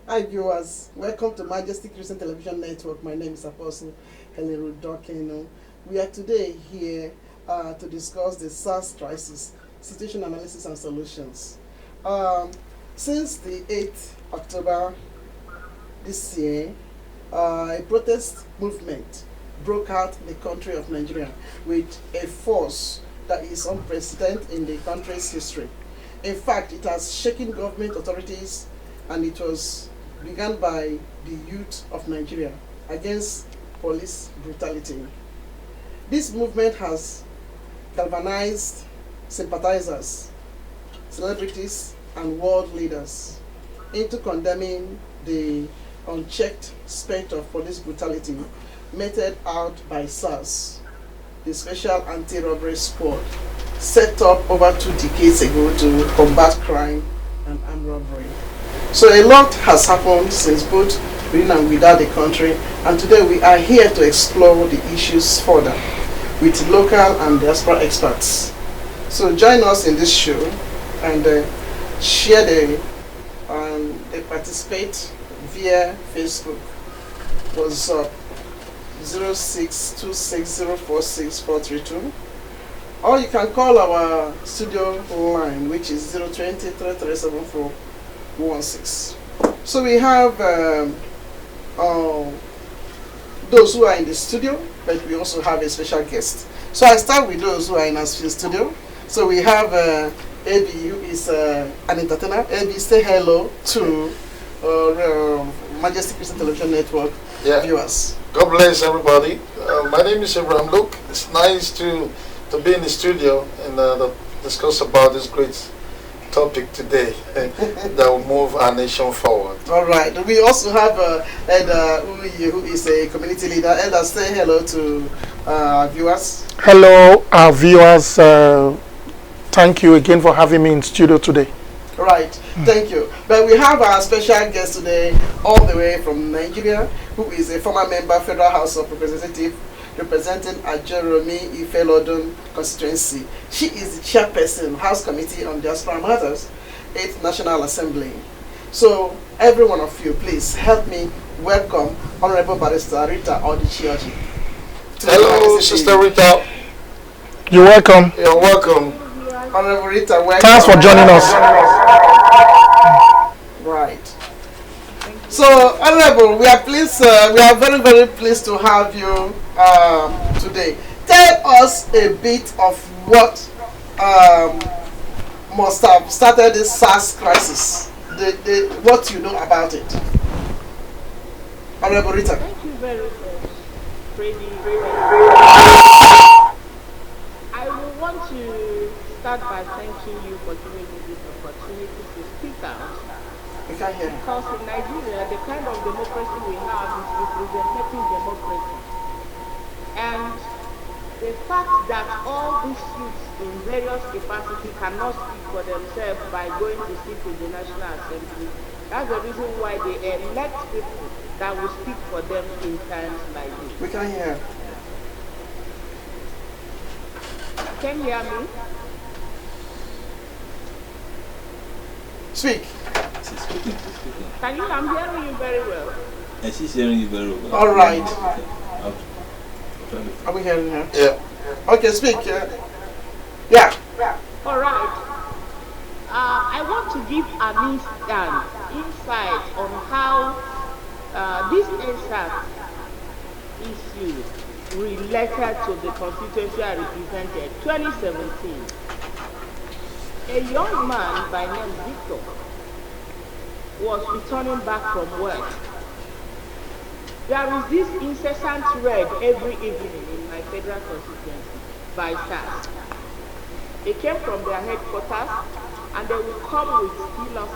Hi viewers, welcome to Majesty Christian Television Network. My name is Apostle Helen Rudokeno. We are today here to discuss the SARS crisis, situation analysis and solutions. Since the 8th October this year, a protest movement broke out in the country of Nigeria with a force that is unprecedented in the country's history. In fact, it has shaken government authorities, and it was began by the youth of Nigeria against police brutality. This movement has galvanized sympathizers, celebrities, and world leaders into condemning the unchecked spate of police brutality meted out by SARS, the Special Anti-robbery Squad, set up over 2 decades ago to combat crime and armed robbery. So a lot has happened since both within and without the country, and today we are here to explore the issues further with local and diaspora experts. So join us in this show and share they participate via Facebook. What's up? 0626046432, or you can call our studio line, which is 020-3374-16. So we have those who are in the studio, but we also have a special guest. So I start with those who are in our studio. So we have AB, who is an entertainer. AB, say hello to Majesty Christian Television Network viewers. God bless everybody. My name is Abraham Luke. It's nice to be in the studio and discuss about this great topic today that will move our nation forward. All right. We also have Elder who is a community leader. Elder, say hello to viewers. Hello, our viewers. Thank you again for having me in studio today. Right, thank you. But we have our special guest today, all the way from Nigeria, who is a former member, Federal House of Representatives, representing Ajeromi Ifelodun constituency. She is the chairperson, House Committee on Diaspora Matters, 8th National Assembly. So, every one of you, please help me welcome Honorable Barrister Rita Odichioji. Hello, Sister Rita. You're welcome. You're welcome. Honorable Rita, welcome. Thanks for joining us. Right. So, Honorable, we are pleased. We are very, very pleased to have you today. Tell us a bit of what must have started this SARS crisis. What you know about it, Honorable Rita. Thank you very much, Freddy. I will want to start by thanking you for giving me this opportunity to speak out. Because in Nigeria, the kind of democracy we have is representative democracy. And the fact that all these youths in various capacities cannot speak for themselves by going to sit in the National Assembly, that's the reason why they elect people that will speak for them in times like this. We can hear. Can you hear me? Speak. Can you? I'm hearing you very well. And she's hearing you very well. All right. Okay. Are we hearing her? Yeah. Okay, speak. Yeah. All right. I want to give an insight on how this EndSARS issue related to the constituency I represented, 2017. A young man by name Victor was returning back from work. There is this incessant raid every evening in my federal constituency by SARS. They came from their headquarters and they will come with steel.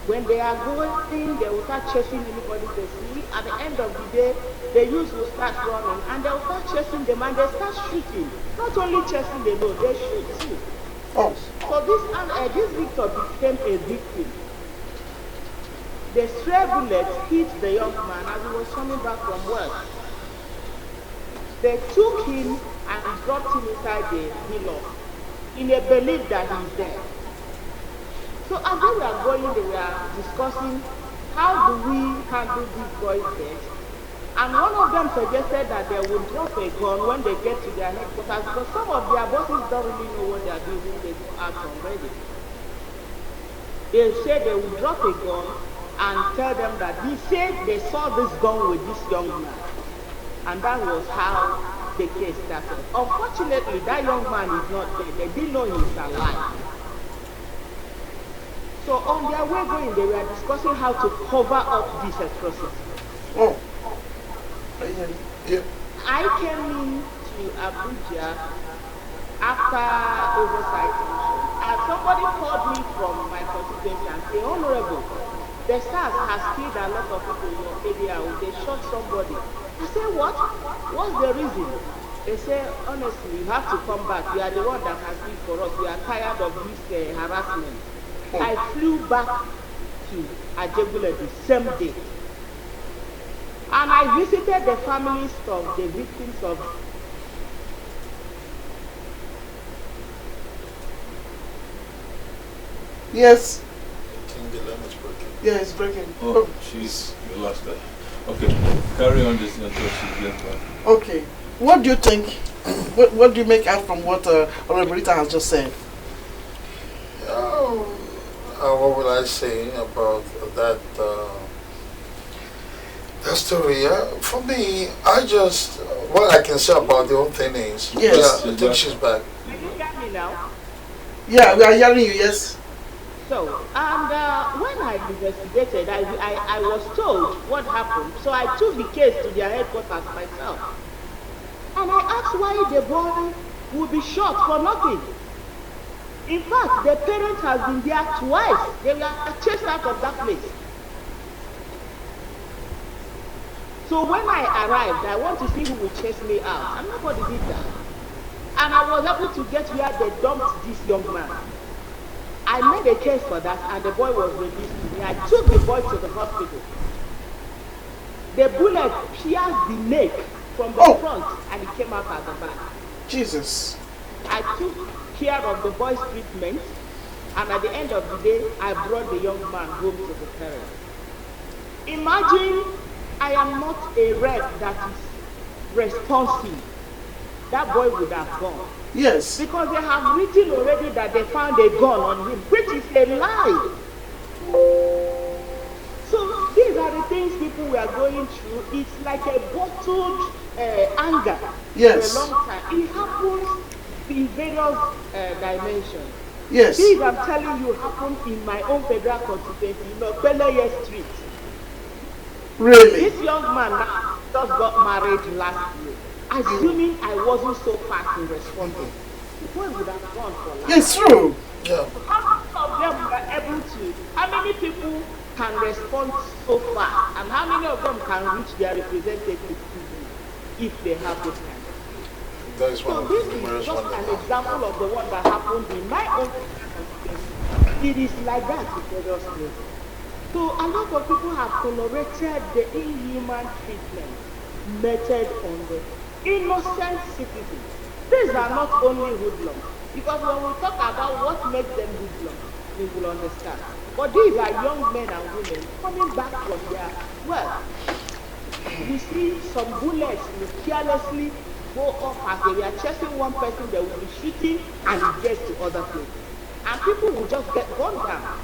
When they are going, they will start chasing anybody they see. At the end of the day, the youth will start running and they will start chasing them and they start shooting. Not only chasing them, no, they shoot too. Oh. So this Victor became a victim. The stray bullet hit the young man as he was coming back from work. They took him and dropped him inside the pillow in a belief that he's dead. So as they were going, they were discussing how do we handle these boys' death. And one of them suggested that they would drop a gun when they get to their headquarters because some of their bosses don't really know what they are doing when they go out already. They said they would drop a gun and tell them that they saw this gun with this young man. And that was how the case started. Unfortunately, that young man is not dead. They didn't know he was alive. So on their way going, they were discussing how to cover up this atrocity. Oh. Yeah. I came in to Abuja after oversight mission. And somebody called me from my constituency and said, Honorable, the SARS has killed a lot of people in your area. They shot somebody. I said, what? What's the reason? They say, honestly, you have to come back. You are the one that has been for us. We are tired of this harassment. I flew back to Ajegule the same day. And I visited the families of the victims of. Yes. I think the line is broken. Yeah, it's breaking. Oh, she's the last guy. Okay, carry on this until she gets back. Okay. What do you think? What do you make out from what Honorable Rita has just said? What will I say about that that story? For me, what I can say about the whole thing is, Yes. I think she's back. You can get me now. Yeah, we are hearing you, yes. So, and when I investigated, I was told what happened. So I took the case to their headquarters myself. And I asked why the boy would be shot for nothing. In fact, the parent has been there twice. They were chased out of that place. So when I arrived, I want to see who will chase me out. And nobody did that. And I was able to get where they dumped this young man. I made a case for that, and the boy was released to me. I took the boy to the hospital. The bullet pierced the neck from the front, and it came out at the back. Jesus. I took care of the boy's treatment, and at the end of the day, I brought the young man home to the parents. Imagine I am not a rep that is responsive. That boy would have gone. Yes. Because they have written already that they found a gun on him, which is a lie. So these are the things people were going through. It's like a bottled anger Yes. for a long time. It happens in various dimensions. Yes. These I'm telling you happened in my own federal constituency, Beleye Street. Really? This young man now just got married last year. Assuming I wasn't so fast in responding, the boy would have gone for life. It's true. Yeah. How many of them were able to? How many people can respond so fast? And how many of them can reach their representative if they have the time? That is one So of this the is numerous just ones. an example of the one that happened in my own constituency. It is like that in various places. So a lot of people have tolerated the inhuman treatment meted on the innocent citizens. These are not only hoodlums, because when we talk about what makes them hoodlums, we will understand. But these are young men and women coming back from their well. We see some bullets will carelessly go off as they were chasing one person, they will be shooting and it gets to other places. And people will just get gunned down.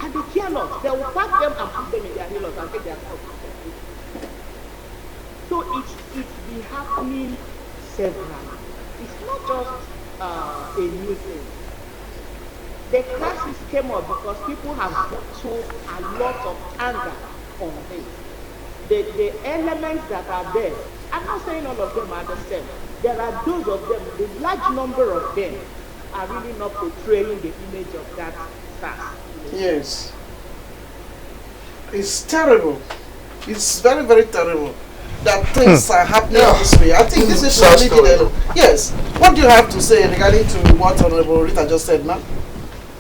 And they care not. They will pack them and put them in their halos and take their stuff. So it's been happening several. It's not just a new thing. The crisis came up because people have bottled a lot of anger on this. The elements that are there, I'm not saying all of them are the same. There are those of them, the large number of them are really not portraying the image of that SARS. Yes. It's terrible. It's very, very terrible that things are happening this way. I think this is Sad really story. Yes. What do you have to say regarding to what Honorable Rita just said now?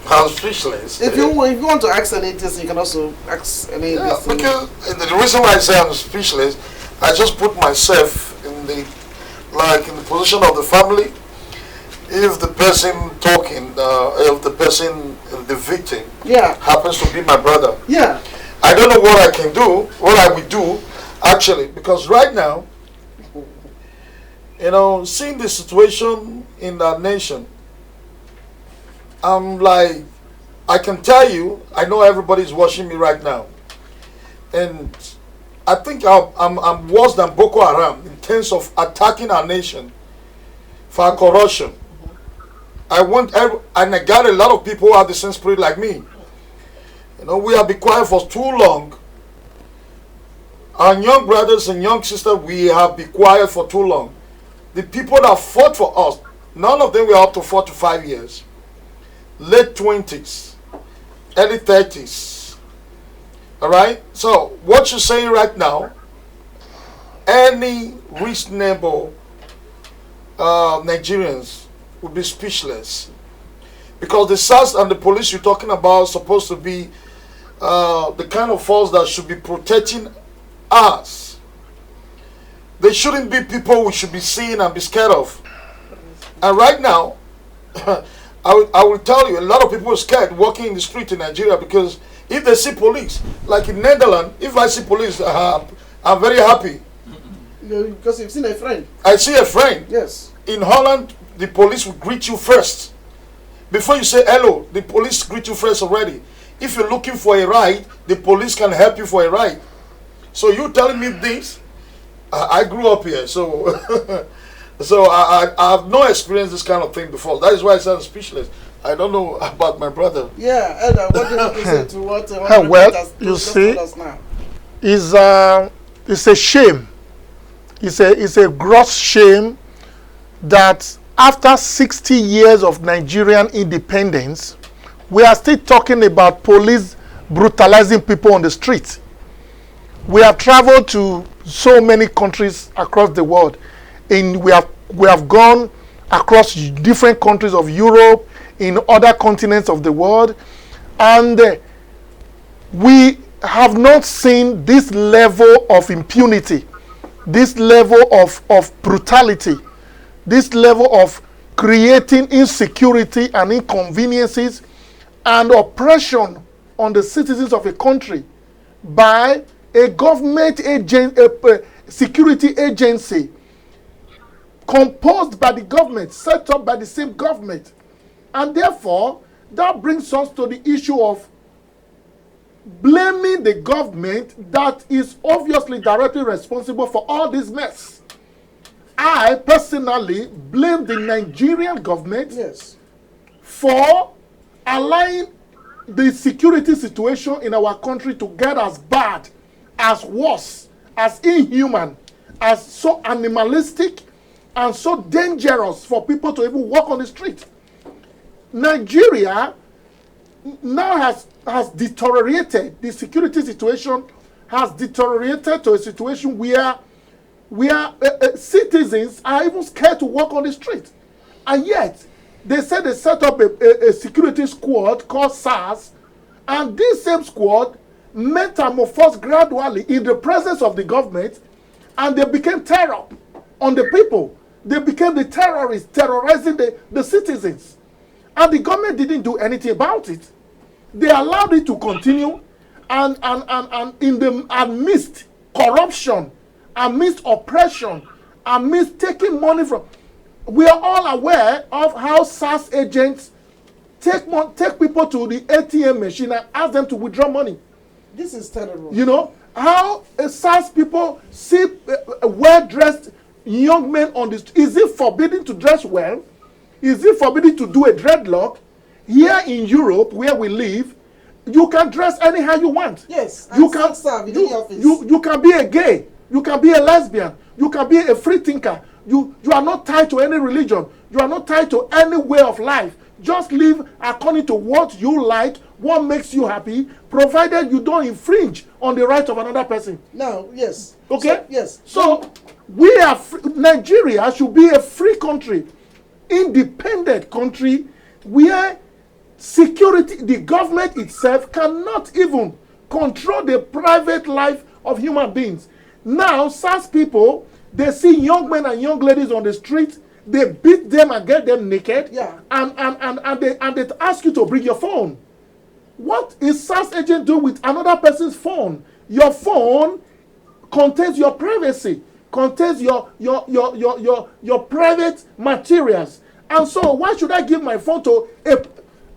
I'm speechless. If you want to ask anything, you can also ask any. Yeah, because the reason why I say I'm speechless, I just put myself in the position of the family. If the person talking, if the person the victim Yeah. happens to be my brother. Yeah. I don't know what I can do, what I will do, actually, because right now, seeing the situation in our nation, I'm like, I can tell you, I know everybody's watching me right now, and I think I'm worse than Boko Haram in terms of attacking our nation for corruption. And I got a lot of people who have the same spirit like me. We have been quiet for too long. Our young brothers and young sisters, we have been quiet for too long. The people that fought for us, none of them were up to 4 to 5 years. Late 20s, early 30s. All right? So, what you're saying right now, any reasonable Nigerians would be speechless. Because the SARS and the police you're talking about are supposed to be the kind of force that should be protecting us. They shouldn't be people we should be seeing and be scared of. And right now, I will tell you, a lot of people are scared walking in the street in Nigeria because if they see police, like in Netherlands, if I see police, I'm very happy. Because you've seen a friend. I see a friend. Yes. In Holland, the police will greet you first. Before you say hello, the police greet you first already. If you're looking for a ride, the police can help you for a ride. So you telling me this? I grew up here, so so I have no experience this kind of thing before. That is why I sound speechless. I don't know about my brother. Yeah, Elder, what do you have to say to what well, you see, it's a shame. It's a gross shame that after 60 years of Nigerian independence, we are still talking about police brutalizing people on the street. We have traveled to so many countries across the world. We have gone across different countries of Europe, in other continents of the world, and we have not seen this level of impunity, this level of brutality, this level of creating insecurity and inconveniences and oppression on the citizens of a country by a government agent, a security agency composed by the government, set up by the same government. And therefore, that brings us to the issue of blaming the government that is obviously directly responsible for all this mess. I personally blame the Nigerian government for allowing the security situation in our country to get as bad, as worse, as inhuman, as so animalistic, and so dangerous for people to even walk on the street. Nigeria now has deteriorated. The security situation has deteriorated to a situation where citizens are even scared to walk on the street. And yet, they said they set up a security squad called SARS, and this same squad metamorphosed gradually in the presence of the government, and they became terror on the people. They became the terrorists terrorizing the citizens. And the government didn't do anything about it. They allowed it to continue, and amidst corruption, amidst oppression, amidst taking money from... We are all aware of how SARS agents take people to the ATM machine and ask them to withdraw money. This is terrible. You know, how SARS people see well-dressed young men on the street. Is it forbidden to dress well? Is it forbidden to do a dreadlock? Here in Europe, where we live, you can dress anyhow you want. Yes, you can be a gay. You can be a lesbian. You can be a free thinker. You are not tied to any religion. You are not tied to any way of life. Just live according to what you like, what makes you happy, provided you don't infringe on the right of another person. No, yes. Okay? So, yes. So, Nigeria should be a free country, independent country, where security, the government itself cannot even control the private life of human beings. Now, SARS people, they see young men and young ladies on the street, they beat them and get them naked, and they ask you to bring your phone. What is SARS agent doing with another person's phone? Your phone contains your privacy, contains your private materials. And so why should I give my phone to a...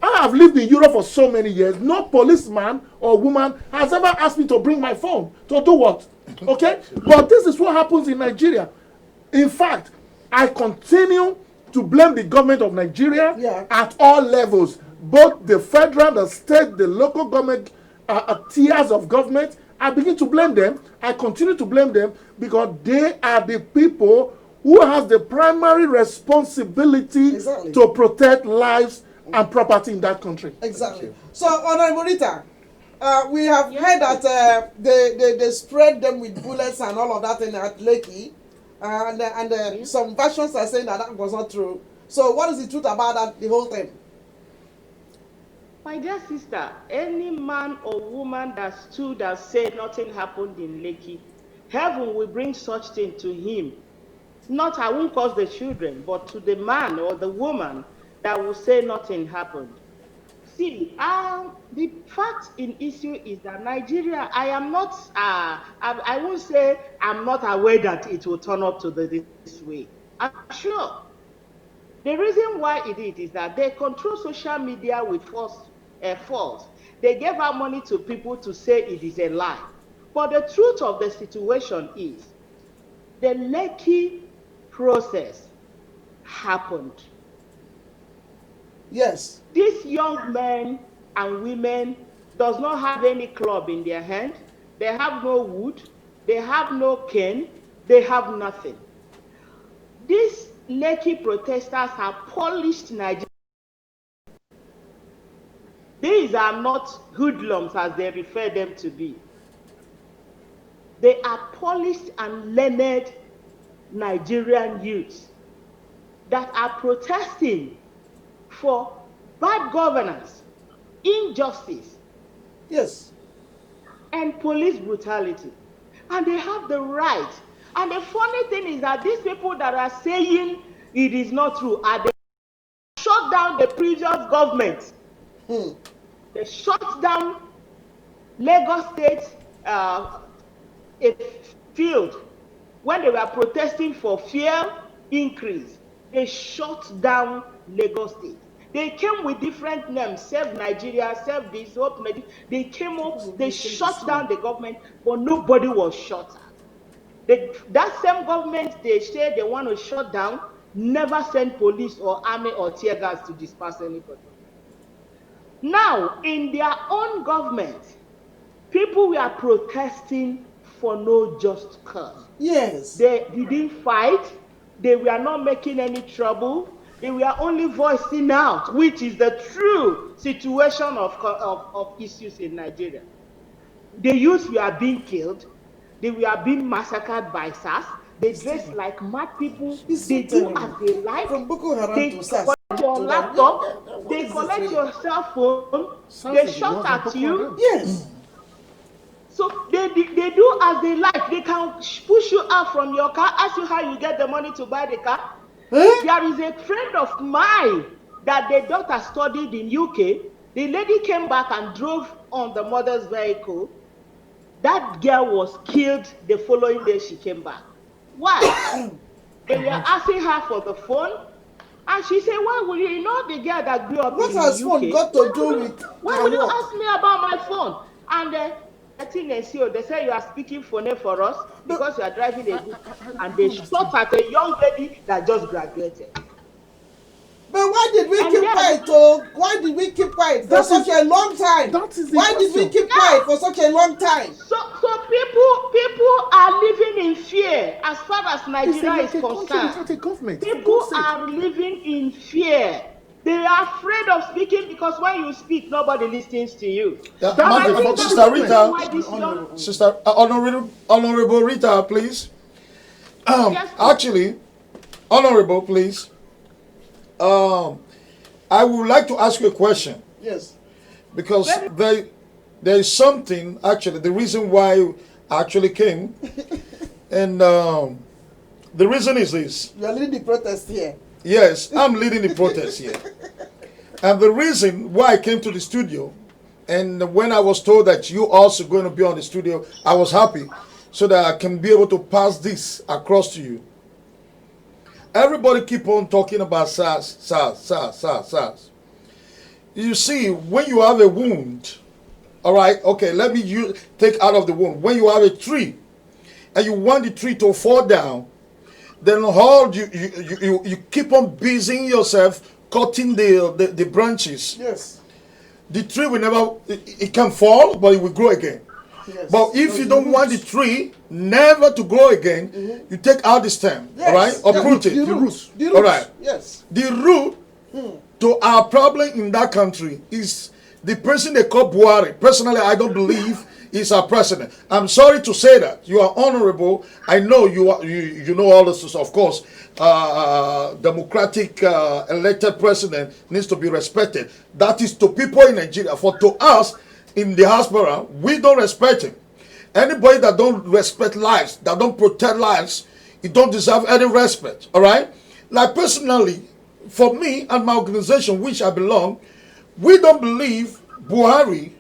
I have lived in Europe for so many years. No policeman or woman has ever asked me to bring my phone. To do what? Okay? But this is what happens in Nigeria. In fact, I continue to blame the government of Nigeria at all levels. Both the federal, the state, the local government, tiers of government. I begin to blame them. I continue to blame them because they are the people who has the primary responsibility to protect lives and property in that country. Exactly. So, Honorable Rita, we have heard that they spread them with bullets and all of that in at Lekki, and some versions are saying that was not true. So, what is the truth about that, the whole thing? My dear sister, any man or woman that stood and said nothing happened in Lekki, heaven will bring such thing to him. Not, I won't cause the children, but to the man or the woman that will say nothing happened. See, the fact in issue is that Nigeria, I am not, I won't say I'm not aware that it will turn up to this way. I'm sure. The reason why it is that they control social media with false. They gave out money to people to say it is a lie. But the truth of the situation is, the Lekki process happened. Yes. These young men and women does not have any club in their hand. They have no wood. They have no cane. They have nothing. These Lekki protesters have polished Nigeria. These are not hoodlums as they refer them to be. They are polished and learned Nigerian youths that are protesting for bad governance, injustice, yes, and police brutality. And they have the right. And the funny thing is that these people that are saying it is not true are they shut down the previous government. They shut down Lagos State a field when they were protesting for fuel increase. They shut down Lagos State. They came with different names, Save Nigeria, Save this, Hope Nigeria. They came up, they shut down the government, but nobody was shut at. That same government they said they want to shut down never send police or army or tear gas to disperse anybody. Now, in their own government, people were protesting for no just cause. Yes. They didn't fight. They were not making any trouble. They were only voicing out, which is the true situation of issues in Nigeria. The youths were being killed. They were being massacred by SARS. They dress like mad people. They do as they like. From Boko Haram they to SARS. collect your laptop. They collect your cell phone. They shot at you. Yes. So they do as they like. They can push you out from your car, ask you how you get the money to buy the car. There is a friend of mine that the daughter studied in UK. The lady came back and drove on the mother's vehicle. That girl was killed the following day she came back. Why? They were asking her for the phone, and she said, why will you know the girl that grew up what in has the UK? Phone got to do with why will you ask me about my phone? And I think they say you are speaking for us because you are driving a book, and they shot at a young lady that just graduated. But why did we keep quiet? Why did we keep quiet for such a long time? Why did we keep quiet for such a long time? So people are living in fear as far as Nigeria is concerned. People are living in fear. They are afraid of speaking because when you speak, nobody listens to you. Sister Rita, Sister Honorable Rita, please. Yes, actually, Honorable, please. I would like to ask you a question. Yes. Because there is something, actually, the reason why I actually came, and the reason is this. You are leading the protest here. Yes, I'm leading the protest here. And the reason why I came to the studio And when I was told that you also going to be on the studio, I was happy so that I can be able to pass this across to you. Everybody keep on talking about SARS, SARS, SARS, SARS, SARS. You see, when you have a wound, all right, okay, let me take out of the wound. When you have a tree and you want the tree to fall down, then you keep on busying yourself, cutting the branches. Yes. The tree will never, it can fall, but it will grow again. Yes. But if you don't want the tree never to grow again, you take out the stem, Yes. all right? Uproot it. The roots. The roots. All right. Yes. The root to our problem in that country is the person they call Buhari. Personally, I don't believe he's our president. I'm sorry to say that. You are honorable. I know you know all this, of course. Democratic elected president needs to be respected. That is to people in Nigeria. For to us in the diaspora, we don't respect him. Anybody that don't respect lives, that don't protect lives, he don't deserve any respect. All right? Like personally, for me and my organization, which I belong, we don't believe Buhari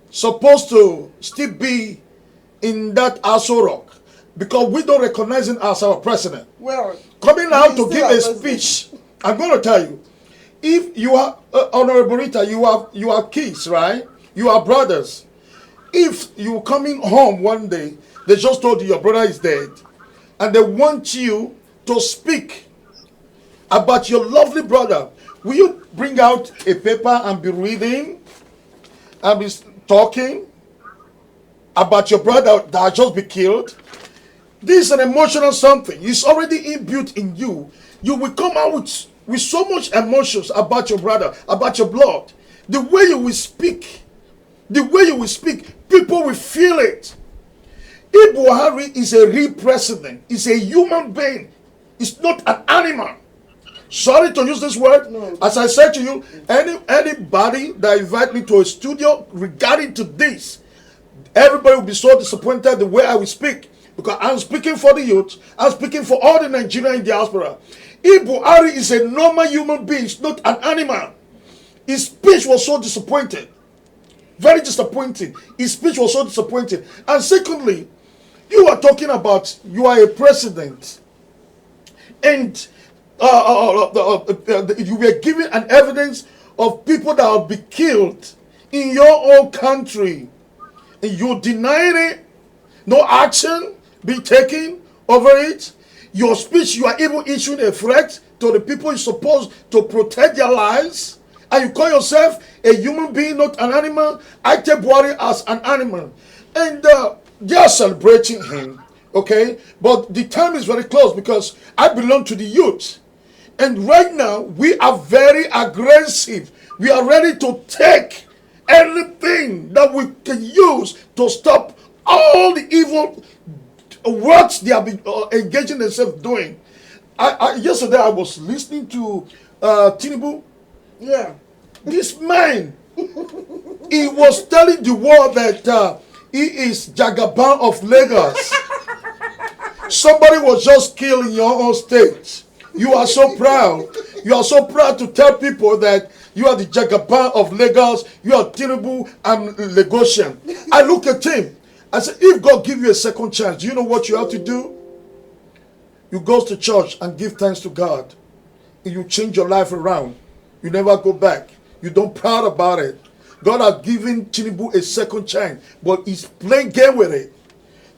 supposed to still be in that Aso Rock, because we don't recognize him as our president. Well, coming out to give a speech, I'm going to tell you, if you are Honorable Rita, you are kids, right? You are brothers. If you coming home one day, they just told you your brother is dead, and they want you to speak about your lovely brother, will you bring out a paper and be reading and be talking about your brother that just be killed? This is an emotional something. It's already inbuilt in you. You will come out with so much emotions about your brother, about your blood. The way you will speak, people will feel it. If Buhari is a real president, is a human being, it's not an animal. Sorry to use this word. No. As I said to you, anybody that invite me to a studio regarding to this, everybody will be so disappointed the way I will speak. Because I'm speaking for the youth, I'm speaking for all the Nigerian diaspora. If Buhari is a normal human being, it's not an animal. His speech was so disappointed. Very disappointing. His speech was so disappointing. And secondly, you are talking about you are a president. And you were giving an evidence of people that will be killed in your own country. And you denying it. No action be taken over it. Your speech, you are even issuing a threat to the people you're supposed to protect their lives. And you call yourself a human being, not an animal. I take Buhari as an animal. And they are celebrating him. Okay? But the time is very close because I belong to the youth. And right now, we are very aggressive. We are ready to take anything that we can use to stop all the evil works they have been engaging themselves doing. Yesterday, I was listening to Tinubu. yeah. This man, he was telling the world that he is Jagaban of Lagos. Somebody was just killed in your own state. You are so proud. You are so proud to tell people that you are the Jagaban of Lagos. You are Tinubu and Lagosian. I look at him. I said, if God give you a second chance, do you know what you have to do? You go to church and give thanks to God. You change your life around. You never go back. You don't proud about it. God has given Tinubu a second chance, but he's playing game with it.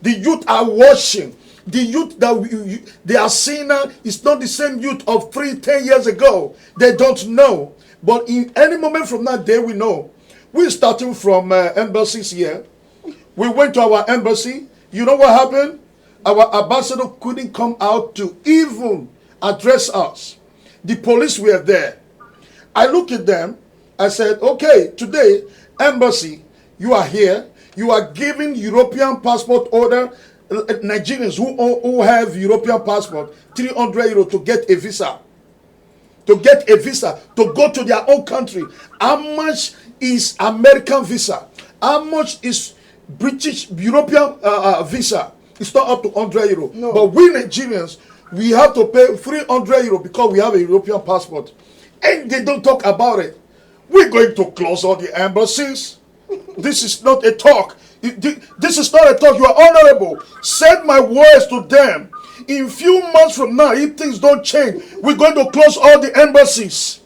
The youth are watching. The youth that they are seeing now is not the same youth of 10 years ago. They don't know. But in any moment from that day, we know. We're starting from embassies here. We went to our embassy. You know what happened? Our ambassador couldn't come out to even address us. The police were there. I looked at them. I said, okay, today, embassy, you are here. You are giving European passport order Nigerians who have European passport 300 euro to get a visa. To get a visa, to go to their own country. How much is American visa? How much is British European visa? It's not up to 100 euro. No. But we Nigerians, we have to pay 300 euro because we have a European passport. And they don't talk about it. We're going to close all the embassies. This is not a talk. This is not a talk. You are honorable. Send my words to them. In few months from now, if things don't change, we're going to close all the embassies.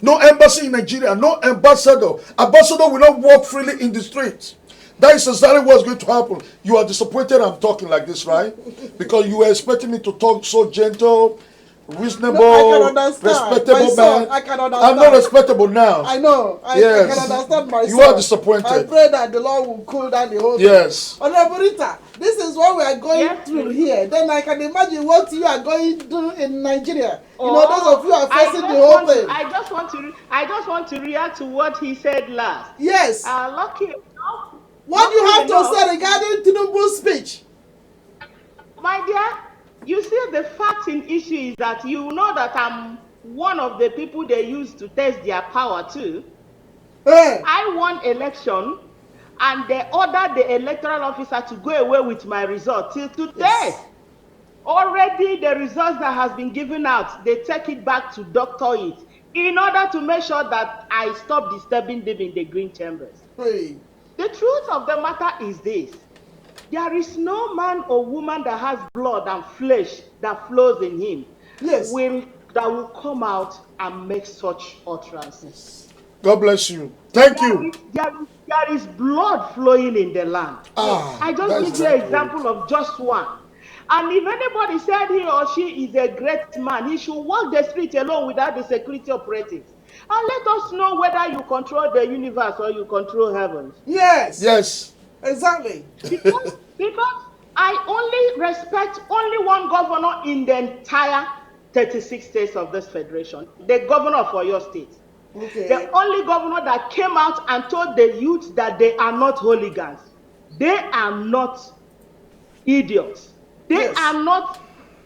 No embassy in Nigeria, no ambassador. Ambassador will not walk freely in the streets. That is exactly what's going to happen. You are disappointed I'm talking like this, right? Because you were expecting me to talk so gentle, reasonable, respectable man. I can understand. I'm not respectable now. I know. I can understand myself. You are disappointed. I pray that the Lord will cool down the whole yes. thing. Honorable Rita, this is what we are going through here. Then I can imagine what you are going through in Nigeria. You know, those of you are facing the whole thing. I just want to react to what he said last. Yes. Lucky. What do you have to say regarding Tinubu's speech? My dear, you see, the fact in issue is that you know that I'm one of the people they use to test their power too. Hey. I won election and they ordered the electoral officer to go away with my result till today. Yes. Already the results that has been given out, they take it back to doctor it in order to make sure that I stop disturbing them in the green chambers. Hey. The truth of the matter is this. There is no man or woman that has blood and flesh that flows in him. Yes. That will come out and make such utterances. God bless you. Thank you. There is blood flowing in the land. I just give you an example of just one. And if anybody said he or she is a great man, he should walk the street alone without the security operatives. And let us know whether you control the universe or you control heaven. Yes. Yes. Exactly. Because I only respect only one governor in the entire 36 states of this federation, the governor of Oyo State. Okay. The only governor that came out and told the youth that they are not hooligans. They are not idiots. They are not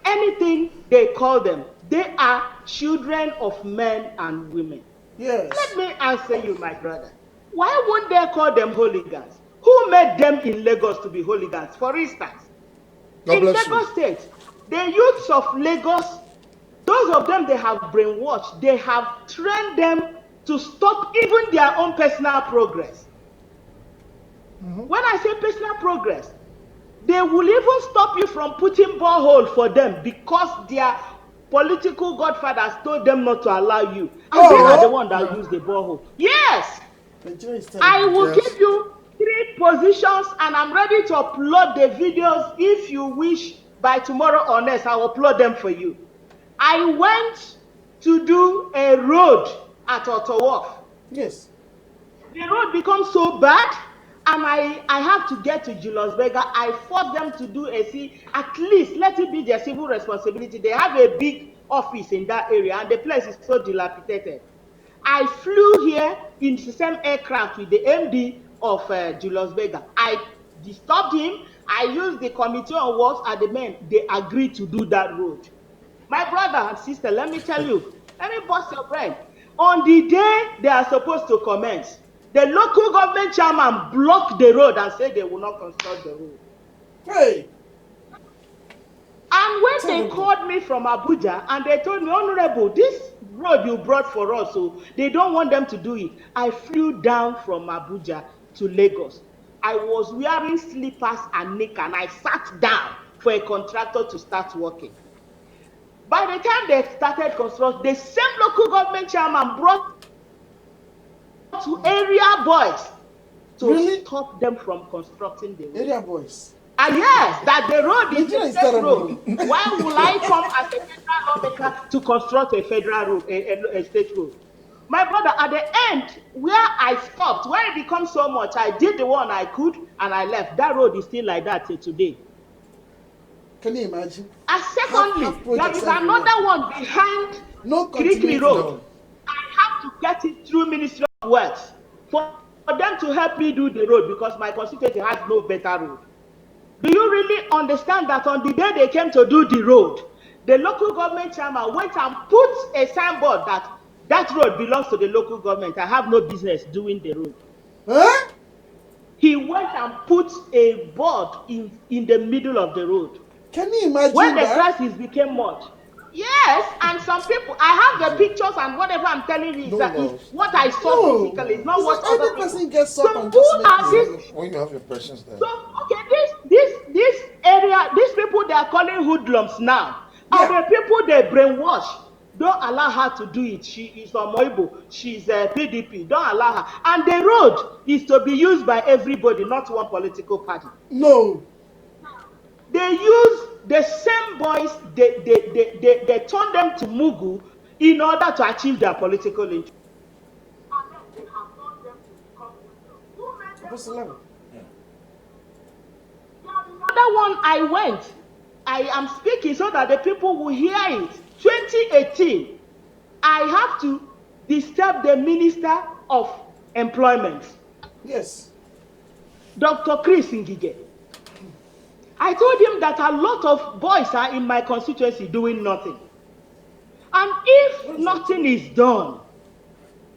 anything they call them. They are children of men and women. Yes. Let me answer you, my brother. Why won't they call them hooligans? Who made them in Lagos to be hooligans? For instance, in Lagos State, the youths of Lagos, those of them they have brainwashed, they have trained them to stop even their own personal progress. When I say personal progress, they will even stop you from putting borehole for them because their political godfathers told them not to allow you. And they are the one that use the borehole. Yes! I will give you 3 positions and I'm ready to upload the videos if you wish by tomorrow or next. I will upload them for you. I went to do a road at Ottawa. Yes. The road becomes so bad and I have to get to Julius Berger. I forced them to do at least let it be their civil responsibility. They have a big office in that area and the place is so dilapidated. I flew here in the same aircraft with the MD of Julius Berger. I disturbed him. I used the committee on works and the men. They agreed to do that road. My brother and sister, let me tell you, let me bust your brain. On the day they are supposed to commence, the local government chairman blocked the road and said they will not construct the road. Hey! And when they called me from Abuja and they told me, Honorable, this road you brought for us, so they don't want them to do it. I flew down from Abuja to Lagos. I was wearing slippers and knicker and I sat down for a contractor to start working. By the time they started construction, the same local government chairman brought to area boys to stop them from constructing the road. Area boys. Yes, that the road is a state road. Why will I come as a federal lawmaker to construct a federal road, a state road? My brother, at the end, where I stopped, when it becomes so much, I did the one I could and I left. That road is still like that till today. Can you imagine? And secondly, there is another one behind Kirikiri Road. I have to get it through Ministry of Works for them to help me do the road because my constituency has no better road. Do you really understand that on the day they came to do the road, the local government chairman went and put a signboard that road belongs to the local government. I have no business doing the road. Huh? He went and put a board in the middle of the road. Can you imagine when that? the crisis became mud, Yes, and some people, I have the pictures and whatever I'm telling you is, is what I saw physically, it's not what other people. person gets up So and who just make are these? When you have your persons there. So okay, this area, these people they are calling hoodlums now, are the people they brainwash. Don't allow her to do it. She is on Moibo. She's a PDP. Don't allow her. And the road is to be used by everybody, not one political party. No. They use the same boys, they turn them to Mugu in order to achieve their political interest. And then they have turned them to become Muslims. Who made them Muslim? Another one I went. I am speaking so that the people will hear it. 2018, I have to disturb the Minister of Employment. Yes. Dr. Chris Ngige. I told him that a lot of boys are in my constituency doing nothing. And if nothing is done,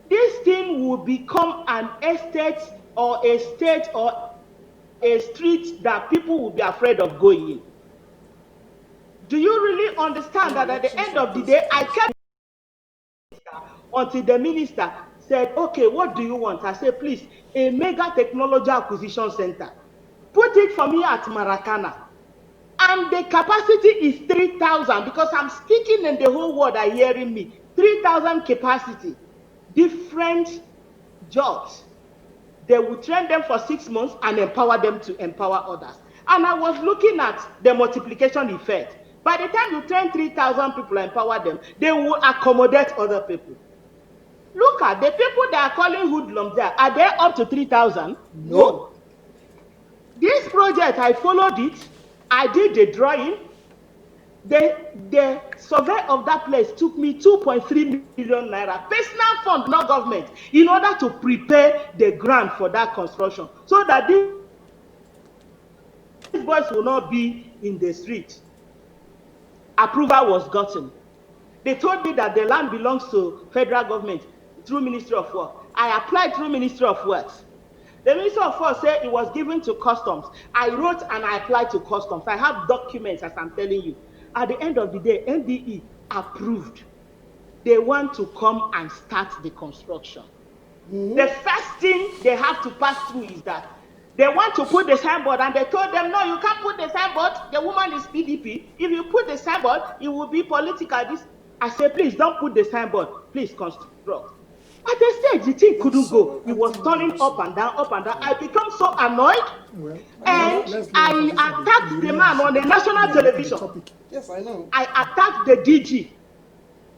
this thing will become an estate or a state or a street that people will be afraid of going in. Do you really understand that at the end of the day, I kept until the minister said, okay, what do you want? I said, please, a mega technology acquisition center. Put it for me at Maracana. And the capacity is 3,000 because I'm speaking and the whole world are hearing me. 3,000 capacity, different jobs. They will train them for 6 months and empower them to empower others. And I was looking at the multiplication effect. By the time you train 3,000 people and empower them, they will accommodate other people. Look at the people they are calling hoodlums there. Are they up to 3,000? No. This project, I followed it. I did the drawing. The survey of that place took me 2.3 million naira, personal fund, not government, in order to prepare the ground for that construction, so that these boys will not be in the street. Approval was gotten. They told me that the land belongs to federal government through Ministry of Work. I applied through Ministry of Works. The Minister of Force said it was given to customs. I wrote and I applied to customs. I have documents as I'm telling you. At the end of the day, NDE approved. They want to come and start the construction. The first thing they have to pass through is that they want to put the signboard, and they told them, no, you can't put the signboard. The woman is PDP. If you put the signboard, it will be political. I said, please don't put the signboard. Please construct. At the stage, the thing couldn't go. It was turning up and down, up and down. I became so annoyed, and I attacked the man on the national television. Yes, I know. I attacked the DG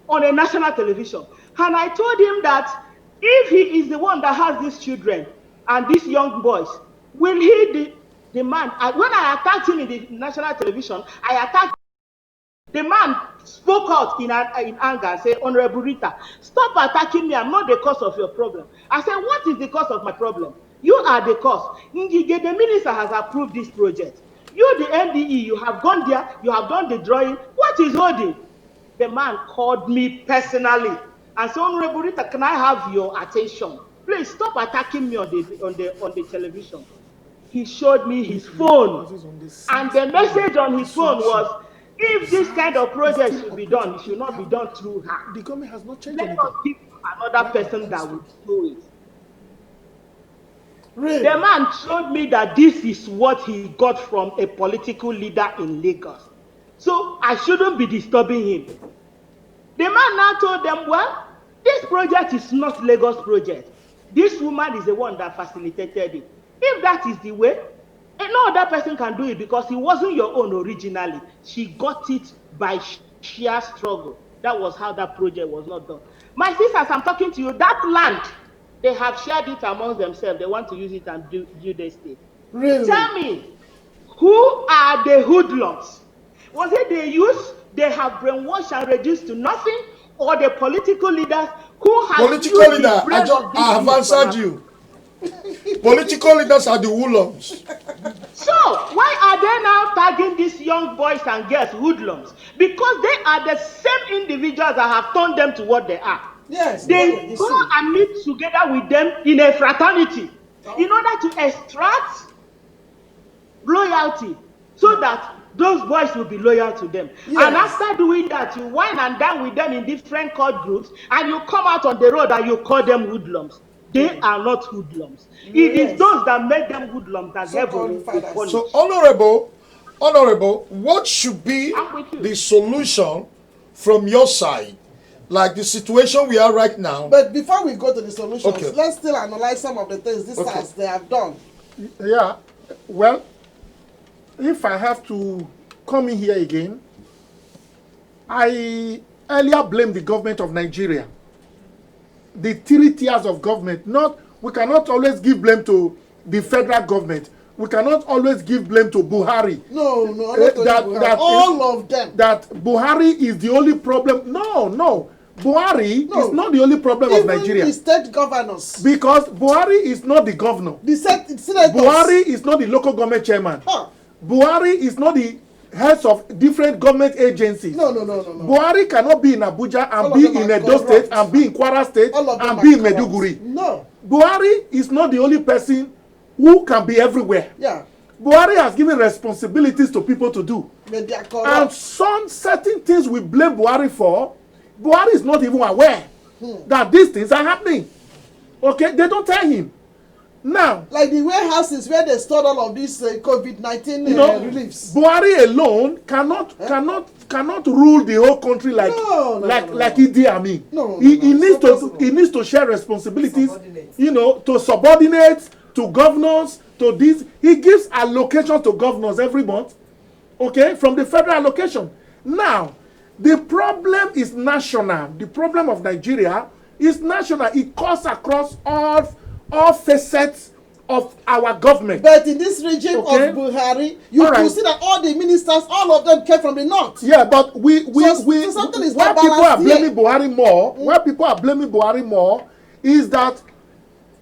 on a national television. And I told him that if he is the one that has these children and these young boys, will he demand? When I attacked him in the national television, I attacked the man. Spoke out in anger and said, Honorable Rita, stop attacking me. I'm not the cause of your problem. I said, what is the cause of my problem? You are the cause. Ngige, the minister has approved this project. You, the NDE, you have gone there, you have done the drawing. What is holding? The man called me personally and said, Honorable Rita, can I have your attention? Please stop attacking me on the television. He showed me his phone, and the message on his phone was, if this kind of project should be done, it should not be done through her. The government has not changed Let anything. us give another person that will do it. Really? The man showed me that this is what he got from a political leader in Lagos. So I shouldn't be disturbing him. The man now told them, well, this project is not Lagos project. This woman is the one that facilitated it. If that is the way, no other person can do it because it wasn't your own originally. She got it by sheer struggle. That was how that project was not done. My sisters, I'm talking to you, that land, they have shared it amongst themselves. They want to use it and do the state. Really? Tell me, who are the hoodlums? Was it the youth they have brainwashed and reduced to nothing? Or the political leaders who have Political used leader, I have answered you. Political leaders are the hoodlums. So, why are they now tagging these young boys and girls hoodlums? Because they are the same individuals that have turned them to what they are. Yes. They go and meet together with them in a fraternity in order to extract loyalty so that those boys will be loyal to them. Yes. And after doing that, you wine and dine with them in different cult groups, and you come out on the road and you call them hoodlums. They are not hoodlums. It is those that make them hoodlums that heaven will punish. So, Honorable, what should be the solution from your side? Like the situation we are right now. But before we go to the solutions, let's still analyze some of the things these SARS they have done. Yeah, well, if I have to come in here again, I earlier blamed the government of Nigeria. The 3 tiers of government. We cannot always give blame to the federal government. We cannot always give blame to Buhari. No, Buhari. All of them. That Buhari is the only problem. No. Buhari is not the only problem of Nigeria. Even the state governors. Because Buhari is not the governor. The senators. Buhari is not the local government chairman. Buhari is not the heads of different government agencies. No. Buhari cannot be in Abuja and be in Edo State and be in Kwara State and be in Maiduguri. No. Buhari is not the only person who can be everywhere. Yeah. Buhari has given responsibilities to people to do. And some certain things we blame Buhari for, Buhari is not even aware that these things are happening. Okay, they don't tell him. Now, like the warehouses where they stored all of these COVID-19 reliefs. Buhari alone cannot rule the whole country like Idi Amin. He needs to share responsibilities. To subordinates, to governors, to this. He gives allocation to governors every month. Okay, from the federal allocation. Now, the problem is national. The problem of Nigeria is national. It cuts across all facets of our government. But in this regime of Buhari, you can see that all the ministers, all of them came from the north. Yeah, but something is why people are blaming Buhari more. Why people are blaming Buhari more is that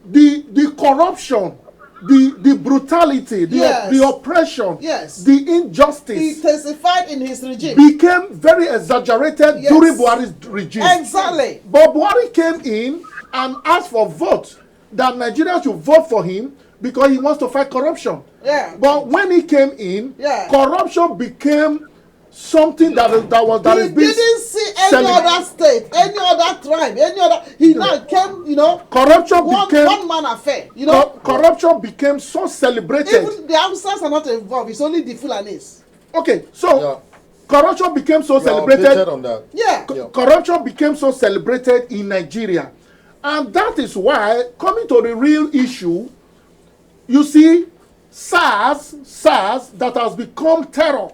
the corruption, the brutality, the oppression, the injustice. He testified in his regime. Became very exaggerated during Buhari's regime. Exactly. But Buhari came in and asked for votes, that Nigerians should vote for him because he wants to fight corruption. Yeah. But when he came in, corruption became something that is being He didn't see any other state, any other tribe, any other. He now came, corruption became one man affair. Corruption became so celebrated. Even the Hausas are not involved. It's only the Fulanis. Okay, so corruption became so celebrated. On that. Corruption became so celebrated in Nigeria. And that is why, coming to the real issue, you see, SARS that has become terror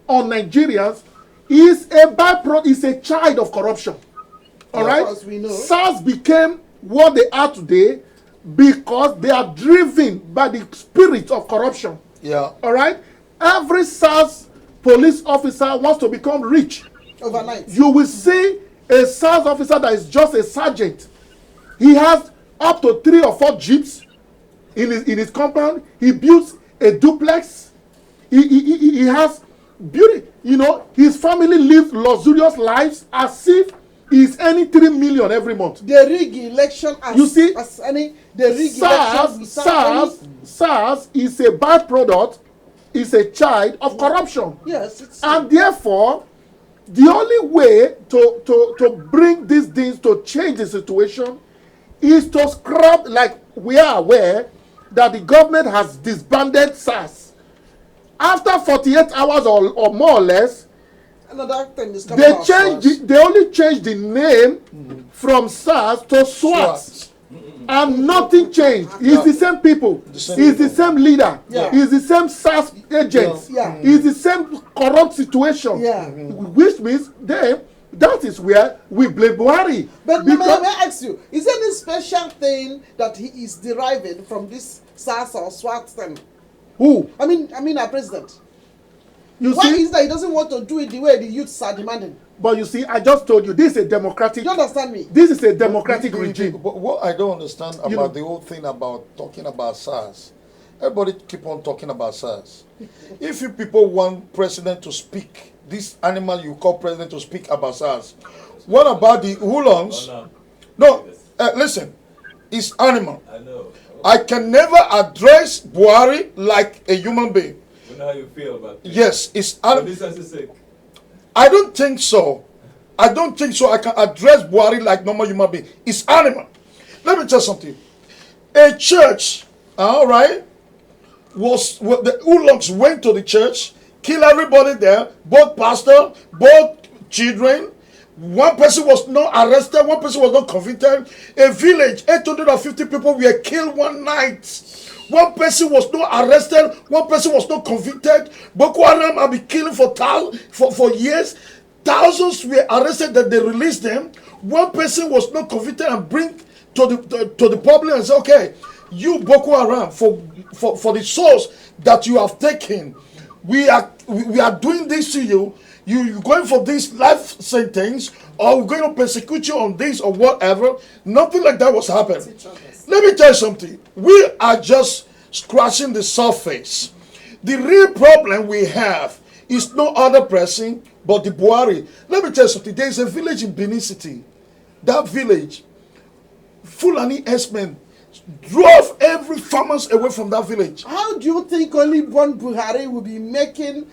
on Nigerians is a byproduct, is a child of corruption. All right? SARS became what they are today because they are driven by the spirit of corruption. Yeah. All right? Every SARS police officer wants to become rich. Overnight. You will see a SARS officer that is just a sergeant. He has up to 3 or 4 jeeps in his compound. He builds a duplex. He has beauty. His family lives luxurious lives as if he's earning 3 million every month. They rig election SARS is a byproduct, is a child of corruption. Yes. And therefore, the only way to bring these things to change the situation is to scrap, like we are aware that the government has disbanded SARS. After 48 hours or more or less, another thing is coming out. They only changed the name from SARS to SWAT. And nothing changed. It's the same people. It's the same leader. It's the same SARS agents. It's the same corrupt situation. Which means that is where we blame Buhari. But may I ask you, is there any special thing that he is deriving from this SARS or SWAT thing? Who? I mean our president. Why is that he doesn't want to do it the way the youths are demanding? But you see, I just told you, this is a democratic... You understand me? This is a democratic regime. But what I don't understand about the whole thing about talking about SARS, everybody keep on talking about SARS. If you people want president to speak, this animal you call president to speak about SARS, what about the Oolongs? No, listen, it's animal. I know. I can never address Buhari like a human being. how you feel about this. Yes, it's For decency's sake. I don't think so. I don't think so. I can address Buhari like normal human being. It's animal. Let me tell you something. A church, all right, the Ulongs went to the church, kill everybody there, both pastor, both children. One person was not arrested, one person was not convicted. A village, 850 people were killed one night. One person was not arrested, one person was not convicted. Boko Haram have been killing for years. Thousands were arrested, that they released them. One person was not convicted and bring to the public and say, okay, you Boko Haram, for the souls that you have taken, we are doing this to you. You're going for this life sentence, or we're going to persecute you on this or whatever. Nothing like that was happening. Let me tell you something. We are just scratching the surface. The real problem we have is no other person but the Buhari. Let me tell you something. There is a village in Benin City. That village, Fulani S-men drove every farmers away from that village. How do you think only one Buhari will be making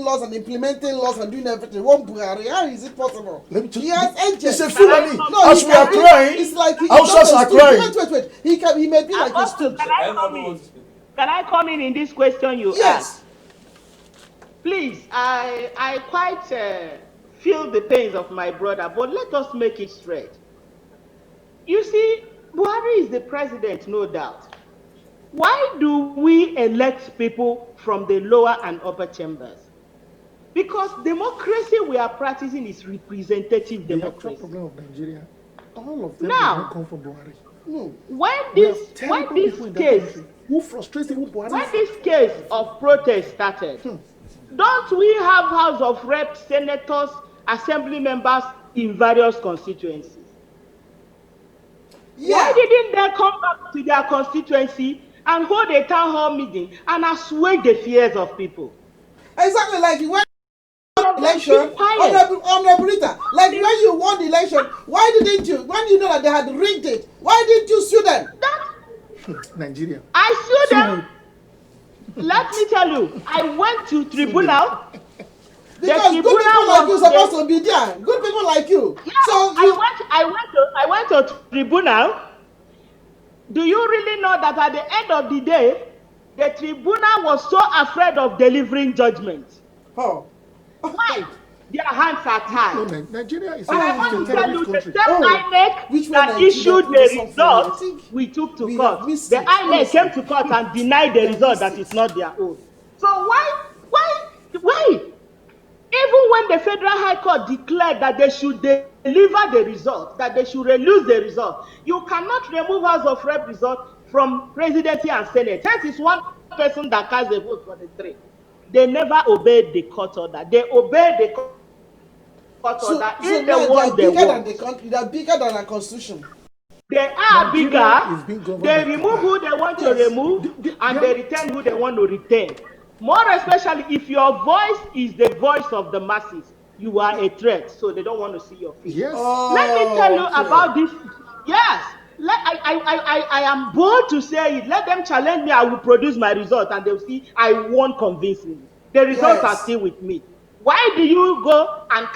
laws and implementing laws and doing everything? One Buhari, how is it possible? Let me tell you, he has agents. It's a Fulani. No, as we are crying, it's like Hausas are crying. Wait. He may be like a stooge. Can I come in this question you asked? Please, I quite feel the pains of my brother, but let us make it straight. You see, Buhari is the president, no doubt. Why do we elect people from the lower and upper chambers? Because democracy we are practicing is representative democracy. The problem of Nigeria, all of them now, come from Buhari. No. When this case of protest started, don't we have House of Reps, senators, assembly members in various constituencies? Yeah. Why didn't they come back to their constituency and hold a town hall meeting and assuage the fears of people? Exactly, like you went election, Honorable Rita, like when you won the election, why didn't you, when you know that they had rigged it, why didn't you sue them? Nigeria. I sued them. Let me tell you, I went to tribunal. Because good people like you supposed to be there. Good people like you. Yeah, so I went to tribunal. Do you really know that at the end of the day, the tribunal was so afraid of delivering judgment? Oh. Why? Their hands are tied. No, Nigeria is and I want to tell you, the same INEC that issued the result we took to court. The INEC came to court and denied the result that is not their own. So why? Even when the Federal High Court declared that they should deliver the result, that they should release the result, you cannot remove House of Rep result from presidency and Senate. That is one person that casts the vote for the three. They never obeyed the court order. They obeyed the court order in the world they want. They are bigger than our constitution. They are bigger. They remove who they want to remove, and they retain who they want to retain. More especially if your voice is the voice of the masses, you are a threat, so they don't want to see your face. Yes. Let me tell you about this. Yes. I am bold to say it. Let them challenge me. I will produce my result, and they'll see I won convincingly. The results are still with me. Why do you go and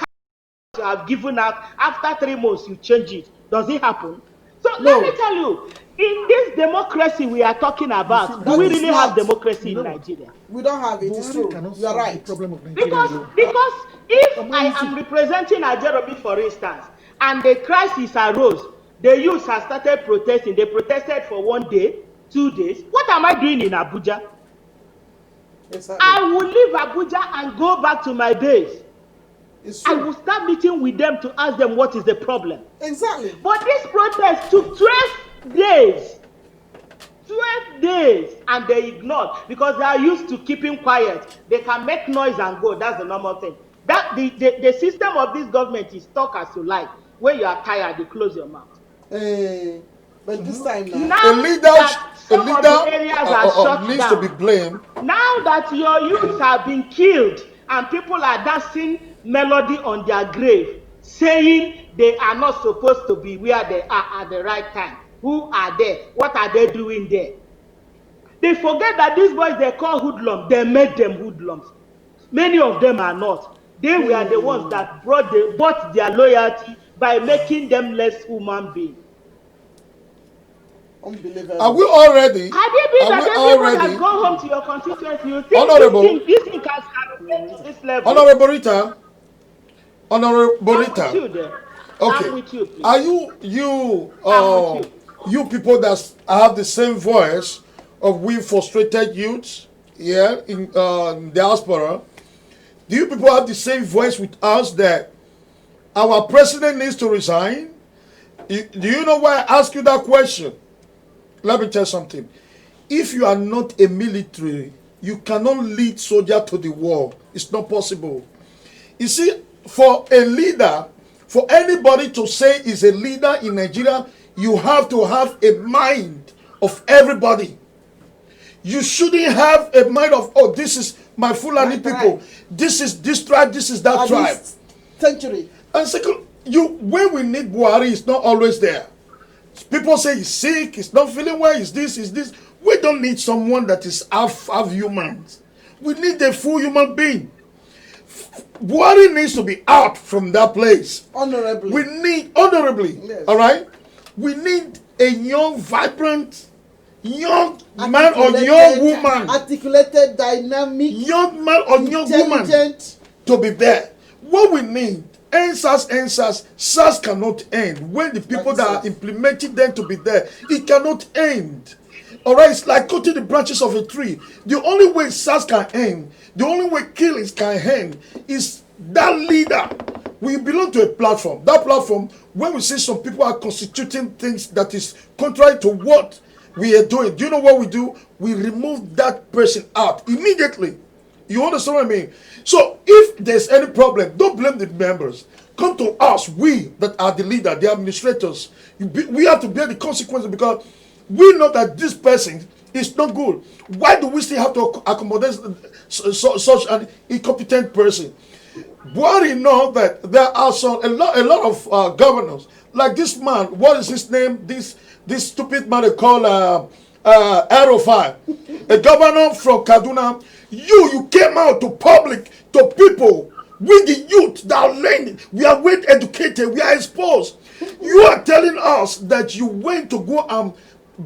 you have given out after 3 months? You change it. Does it happen? So let me tell you, in this democracy we are talking about, do we really have democracy in Nigeria? We don't have it. It's true. You are right. Because if I am representing Ajerobi, for instance, and the crisis arose, the youth have started protesting. They protested for 1 day, 2 days. What am I doing in Abuja? Exactly. I will leave Abuja and go back to my base. I will start meeting with them to ask them what is the problem. Exactly. But this protest took 12 days. 12 days, and they ignored because they are used to keeping quiet. They can make noise and go. That's the normal thing. That the system of this government is talk as you like. When you are tired, you close your mouth. But this time a leader needs to be blamed. Now that your youths have been killed and people are dancing melody on their grave, saying they are not supposed to be where they are at the right time. Who are they? What are they doing there? They forget that these boys they call hoodlums, they made them hoodlums. Many of them are not. They were the ones that bought their loyalty by making them less human beings. Unbelievable. Are we all ready? Had it been that everyone has gone home to your constituency, you think this thing can start this level? Honorable Rita. Honorable Rita. I'm with you there. Okay. I'm with you, please. Are you people that have the same voice of we frustrated youths here in diaspora? Do you people have the same voice with us that our president needs to resign? Do you know why I ask you that question? Let me tell you something. If you are not a military, you cannot lead soldier to the war. It's not possible. You see, for a leader, for anybody to say is a leader in Nigeria, you have to have a mind of everybody. You shouldn't have a mind of, oh, this is my Fulani people. This is this tribe, this is that tribe. Century. And second, when we need Buhari, it's not always there. People say he's sick, he's not feeling well, he's this, he's this. We don't need someone that is half human. We need a full human being. Buhari needs to be out from that place. Honorably. We need, honorably, yes. All right? We need a young, vibrant, young man or young woman. Articulated, dynamic. Young man or young woman to be there. What we need, SARS, SARS cannot end. When the people that are implementing them to be there, it cannot end. All right, it's like cutting the branches of a tree. The only way SARS can end, the only way killings can end, is that leader. We belong to a platform. That platform, when we see some people are constituting things that is contrary to what we are doing, do you know what we do? We remove that person out immediately. You understand what I mean? So if there's any problem, don't blame the members. Come to us, we that are the leader, the administrators. We have to bear the consequences because we know that this person is not good. Why do we still have to accommodate such an incompetent person? Buhari know that there are a lot of governors, like this man. What is his name? This stupid man they call Arafat, a governor from Kaduna. You came out to public, to people. We the youth that are learning, we are well educated, we are exposed. You are telling us that you went to go and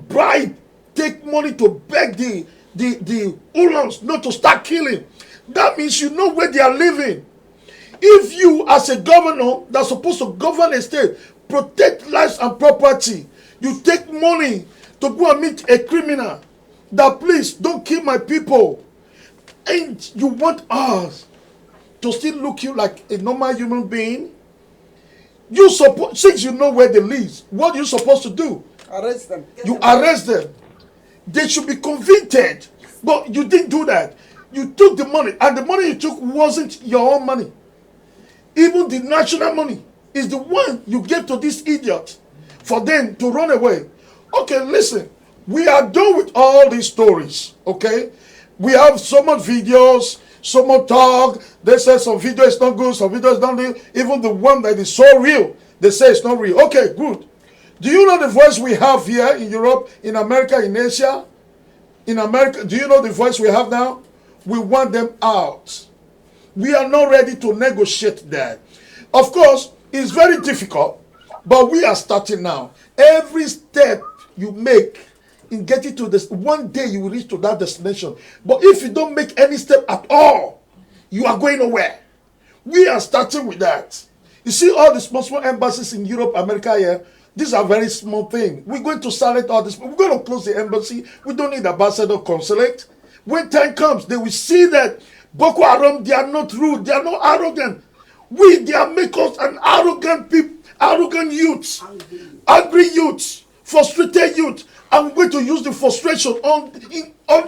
bribe, take money to beg the Ulans not to start killing. That means you know where they are living. If you, as a governor that's supposed to govern a state, protect lives and property, you take money to go and meet a criminal, that please don't kill my people, and you want us to still look you like a normal human being, since you know where they live, what are you supposed to do? Arrest them. You arrest them. They should be convicted. But you didn't do that. You took the money, and the money you took wasn't your own money. Even the national money is the one you gave to this idiot for them to run away. Okay, listen. We are done with all these stories, okay? We have so much videos, so much talk. They say some video is not good, some video is not real. Even the one that is so real, they say it's not real. Okay, good. Do you know the voice we have here in Europe, in America, in Asia? In America, do you know the voice we have now? We want them out. We are not ready to negotiate that. Of course, it's very difficult, but we are starting now. Every step you make in getting to this, one day you will reach to that destination. But if you don't make any step at all, you are going nowhere. We are starting with that. You see all the small embassies in Europe, America here, these are very small things. We're going to silence all this. We're going to close the embassy. We don't need ambassador consulate. When time comes, they will see that Boko Haram, they are not rude, they are not arrogant. They are make us an arrogant people, arrogant youths, angry youths, frustrated youth. I'm going to use the frustration on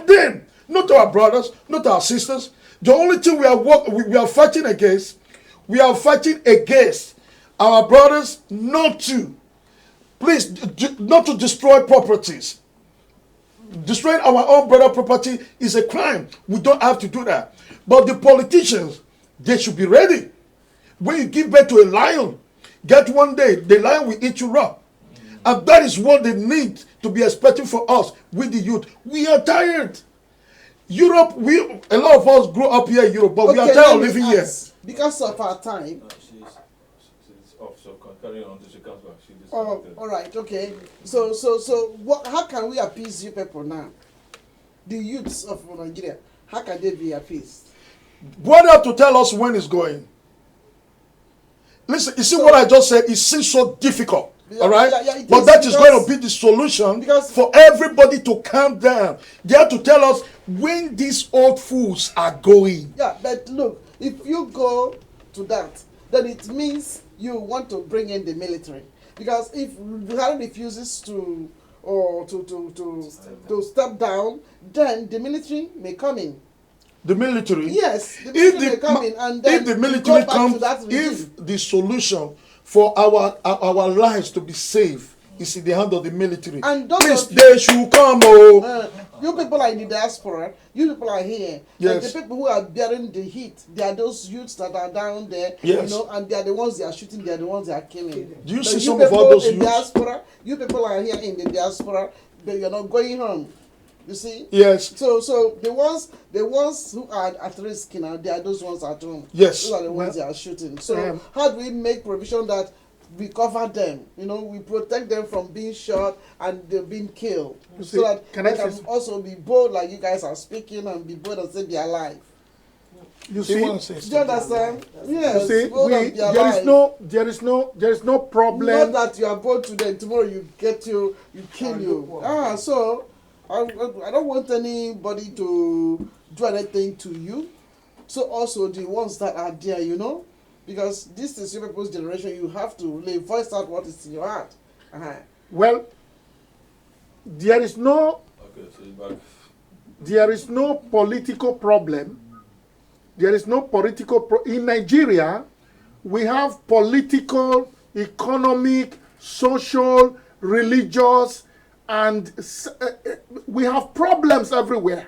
them, not our brothers, not our sisters. The only thing we are fighting against, our brothers not to, please, not to destroy properties. Destroying our own brother property is a crime. We don't have to do that. But the politicians, they should be ready. When you give birth to a lion, get one day, the lion will eat you raw. And that is what they need to be expecting for us with the youth. We are tired. Europe, a lot of us grew up here in Europe, but we are tired of living here. Because of our time. She's off, so carry on until she comes back. She Oh, all right, okay. So, how can we appease you people now? The youths of Nigeria, how can they be appeased? What they have to tell us when it's going. Listen, you see what I just said? It seems so difficult. Yeah, all right? yeah, but that is going to be the solution for everybody to calm down. They have to tell us when these old fools are going. Yeah, but look, if you go to that, then it means you want to bring in the military. Because if Buhari refuses to step down, then the military may come in. The military? Yes, the military may come in, and then if the military comes, to that regime. if the solution for our lives to be safe is in the hand of the military, and please, they should come. You people are in the diaspora. You people are here. Yes. And the people who are bearing the heat, they are those youths that are down there. Yes. You know, and they are the ones they are shooting. They are the ones they are killing. Do you So see some of all those youths? diaspora, you people are here in the diaspora, but you're not going home. You see? Yes. So the ones who are at risk now, they are those ones at home. Yes. Those are the ones they are shooting. So how do we make provision that we cover them? You know, we protect them from being shot and they're being killed. So that they can also be bold like you guys are speaking and be bold and say they are alive. You see? Do you understand? Yes. You see, there is no problem. Not that you are bold today, tomorrow you kill you. So I don't want anybody to do anything to you. So also the ones that are there, you know, because this is your people's generation, you have to voice out what is in your heart. Well, there is no political problem. There is no in Nigeria, we have political, economic, social, religious, and we have problems everywhere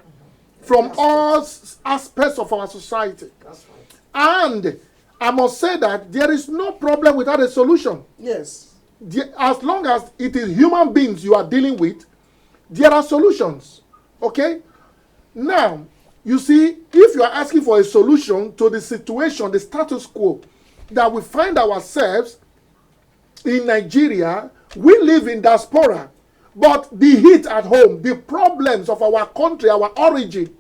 from all aspects of our society. That's right. And I must say that there is no problem without a solution. Yes. As long as it is human beings you are dealing with, there are solutions. Okay? Now, you see, if you are asking for a solution to the situation, the status quo that we find ourselves in Nigeria, we live in diaspora. But the heat at home, the problems of our country, our origin,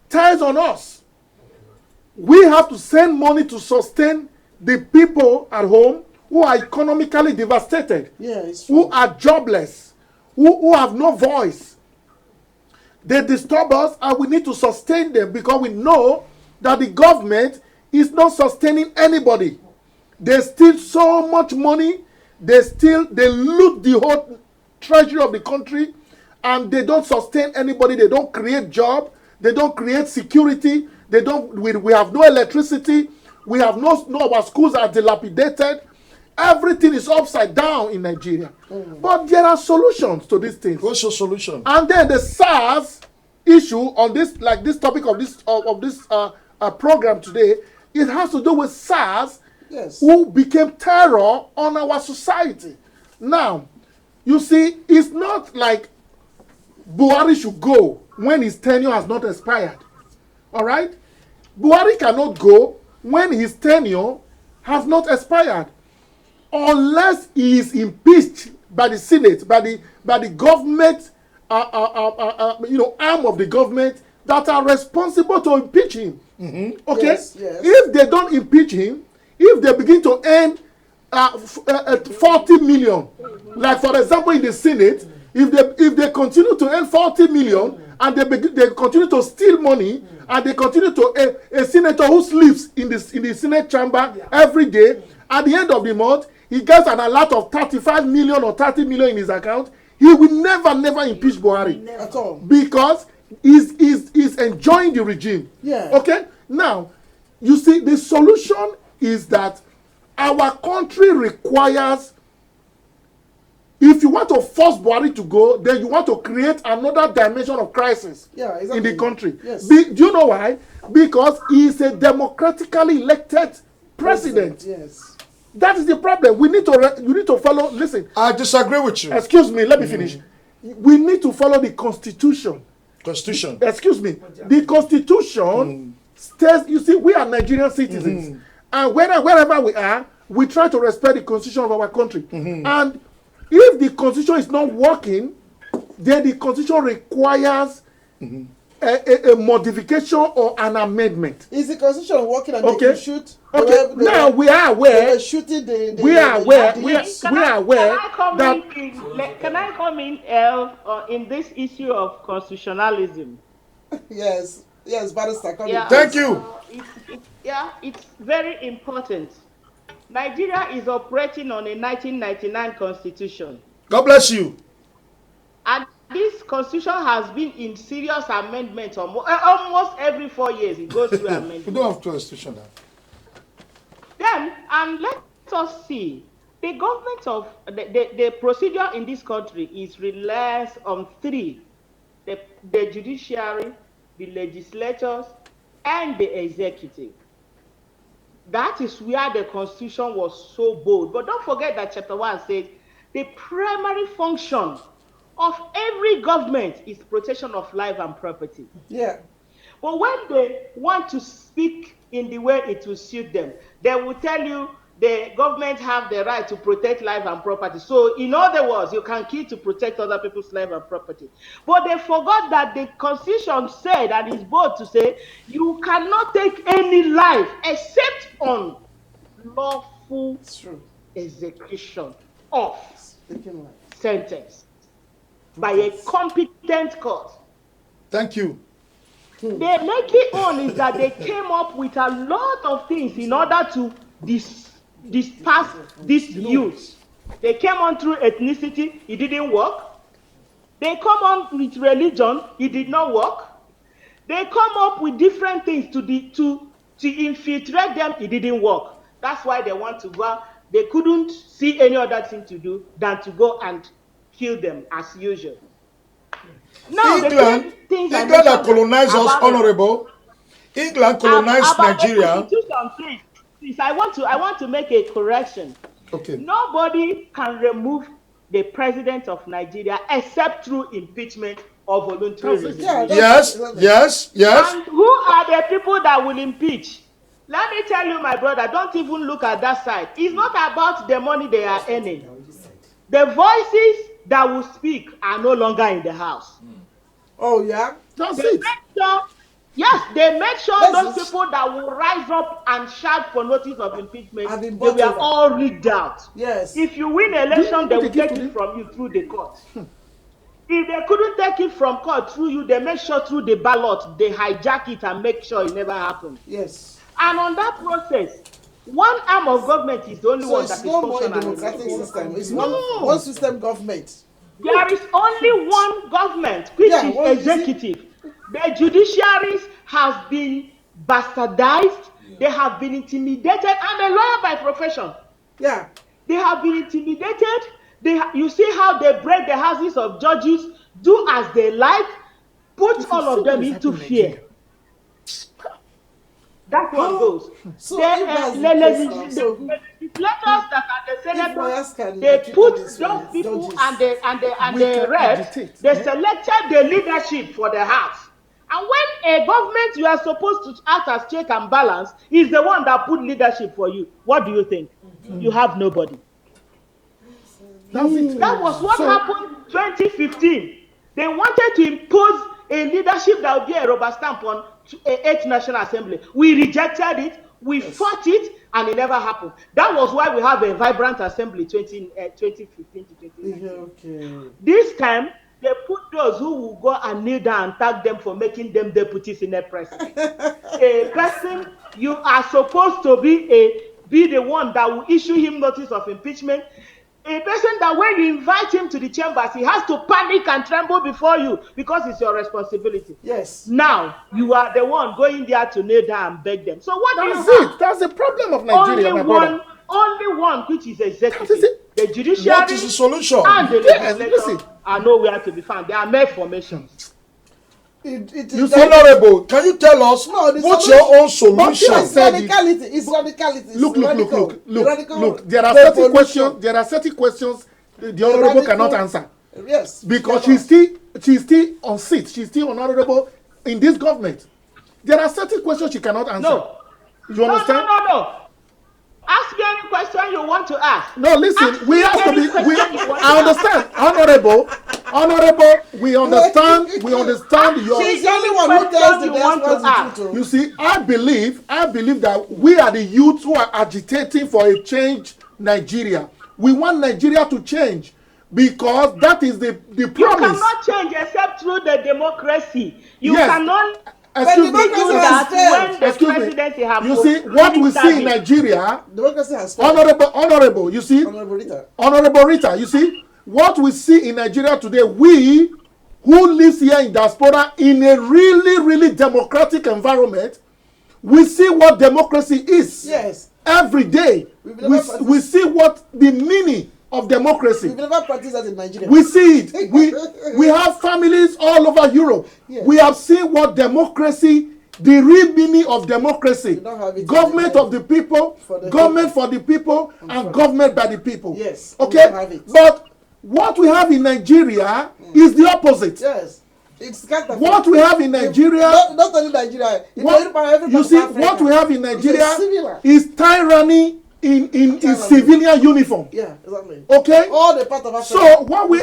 tells on us. We have to send money to sustain the people at home who are economically devastated, who are jobless, who have no voice. They disturb us and we need to sustain them because we know that the government is not sustaining anybody. They steal so much money, they loot the whole treasury of the country, and they don't sustain anybody. They don't create job, they don't create security, we have no electricity, we have no our schools are dilapidated. Everything is upside down in Nigeria. But there are solutions to these things. What's your solution? And then the SARS issue on this, like this topic of this program today, it has to do with SARS, who became terror on our society. Now, you see, it's not like Buhari should go when his tenure has not expired. All right? Buhari cannot go when his tenure has not expired, unless he is impeached by the Senate, by the government, arm of the government that are responsible to impeach him. Okay? Yes. If they don't impeach him, if they begin to earn 40 million, like for example in the Senate, if they continue to earn 40 million and they continue to steal money and they continue to a senator who sleeps in the Senate chamber every day, at the end of the month he gets an alert of 35 million or 30 million in his account, he will never impeach Buhari at all, because he's enjoying the regime. Okay, now you see, the solution is that our country requires, if you want to force Buhari to go, then you want to create another dimension of crisis in the country. Do you know why? Because he is a democratically elected president. That is the problem. We need to you need to follow. Listen. I disagree with you. Excuse me. Let me finish. We need to follow the Constitution. Constitution. Excuse me. The Constitution states. You see, we are Nigerian citizens, and wherever we are, we try to respect the Constitution of our country. And if the Constitution is not working, then the Constitution requires a modification or an amendment. Is the Constitution working and they can shoot? Okay. Now we are aware. They were shooting the We are aware. We are aware that. Can I come in in this issue of constitutionalism? Yes, Barrister. Thank you. It's very important. Nigeria is operating on a 1999 constitution. God bless you. And this constitution has been in serious amendments almost every 4 years. It goes through amendments. We don't have constitution now. Then, and let us see, the government of the procedure in this country is relies on three: the judiciary, the legislators, and the executive. That is where the Constitution was so bold. But don't forget that Chapter 1 says the primary function of every government is protection of life and property. Yeah. But when they want to speak in the way it will suit them, they will tell you the government have the right to protect life and property. So in other words, you can kill to protect other people's life and property. But they forgot that the Constitution said, and is bold to say, you cannot take any life except on lawful execution of sentence by a competent court. Thank you. The lucky one is that they came up with a lot of things in order to disperse this youth. They came on through ethnicity, it didn't work. They come on with religion, it did not work. They come up with different things to infiltrate them, it didn't work. That's why they want to go. They couldn't see any other thing to do than to go and kill them as usual. Now, England that colonized us, honorable. England colonized Nigeria. Please, I want to make a correction. Okay. Nobody can remove the president of Nigeria except through impeachment or voluntary resignation. Yes. And who are the people that will impeach? Let me tell you, my brother, don't even look at that side. It's not about the money they are earning. The voices that will speak are no longer in the house. Oh, yeah? That's it. They make sure those people that will rise up and shout for notice of impeachment, they were all rigged out. Yes. If you win election, they will take it from you through the court. If they couldn't take it from court through you, they make sure through the ballot, they hijack it and make sure it never happened. Yes. And on that process, one arm of government is the only one that is functional. So it's no more a democratic system. It's one system government. There is only one government, which is executive. The judiciaries have been bastardized. They have been intimidated. I'm a lawyer by profession. Yeah. They have been intimidated. You see how they break the houses of judges, do as they like, put all of them into fear. That one goes. So the legislators that are the senators, they put those people and the reps, they selected the leadership for the house. And when a government you are supposed to act as check and balance is the one that put leadership for you, what do you think? You have nobody. That was what happened 2015. They wanted to impose a leadership that would be a rubber stamp on 8th National Assembly. We rejected it, we fought it, and it never happened. That was why we have a vibrant assembly 2015 to 2019. Okay. This time, they put those who will go and kneel down and thank them for making them deputy senate president. A person, you are supposed to be the one that will issue him notice of impeachment. A person that when you invite him to the chambers, he has to panic and tremble before you because it's your responsibility. Yes. Now, you are the one going there to kneel down and beg them. So what That's it. That's the problem of Nigeria, only one which is executive. The judiciary what is the solution? And the legislature are nowhere to be found. They are malformations. You Honorable, can you tell us what's your own solution? It's radicality. It's radicality. Look. There are certain questions the honorable cannot answer. Yes. Because she's still on seat. She's still honorable in this government. There are certain questions she cannot answer. No. You understand? No. Ask me any question you want to ask. No, listen. Ask We have to be. I understand, honorable. We understand. We understand your. She's the only one who tells the diaspora. You see, I believe that we are the youth who are agitating for a change Nigeria. We want Nigeria to change because that is the promise. You cannot change except through the democracy. You Yes. cannot. Excuse me. When the presidency have You see, what we see in Nigeria, democracy has failed. honorable, you see, Honorable Rita, you see, what we see in Nigeria today, we who lives here in diaspora in a really democratic environment, we see what democracy is. Yes. Every day, we see what the meaning of democracy. We've never practiced that in Nigeria. We see it. We have families all over Europe. Yes. We have seen what democracy, the real meaning of democracy. Government of the people, government for the people, and government by the people. Yes. Okay? But what we have in Nigeria is the opposite. Yes. It's kind of what we have in Nigeria, not only Nigeria. You see, what we have in Nigeria is tyranny in civilian uniform. Yeah, exactly. Okay? All the part of Africa. So what we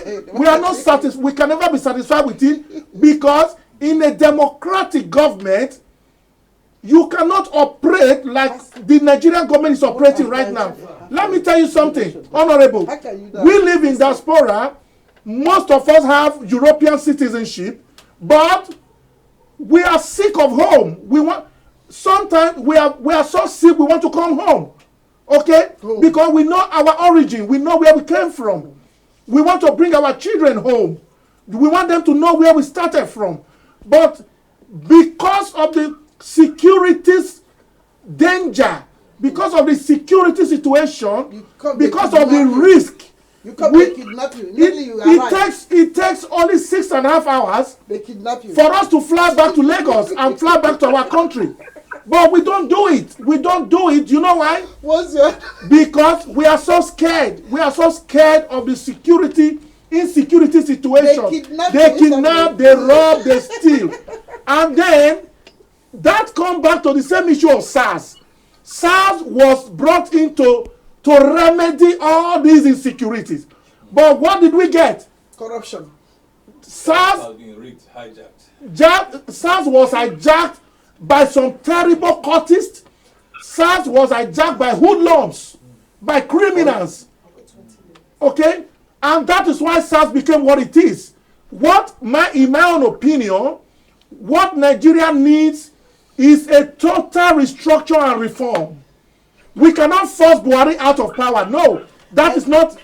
are not satisfied, we can never be satisfied with it because in a democratic government, you cannot operate like the Nigerian government is operating right now. Let me tell you something, honorable. We live in diaspora. Most of us have European citizenship, but we are sick of home. Sometimes we are so sick we want to come home. Okay? Because we know our origin. We know where we came from. We want to bring our children home. We want them to know where we started from. But because of the security's danger, because of the security situation, because of the risk, they kidnap you. It takes only 6.5 hours they kidnap you. for us to fly back to Lagos and fly back to our country. But we don't do it. We don't do it. You know why? Because we are so scared. We are so scared of the insecurity situation. They kidnap, they rob, they steal. And then that comes back to the same issue of SARS. SARS was brought in to remedy all these insecurities. But what did we get? Corruption. SARS was hijacked by some terrible cultists. SARS was hijacked by hoodlums, by criminals. Okay? And that is why SARS became what it is. In my own opinion, what Nigeria needs is a total restructure and reform. We cannot force Buhari out of power. No, that is not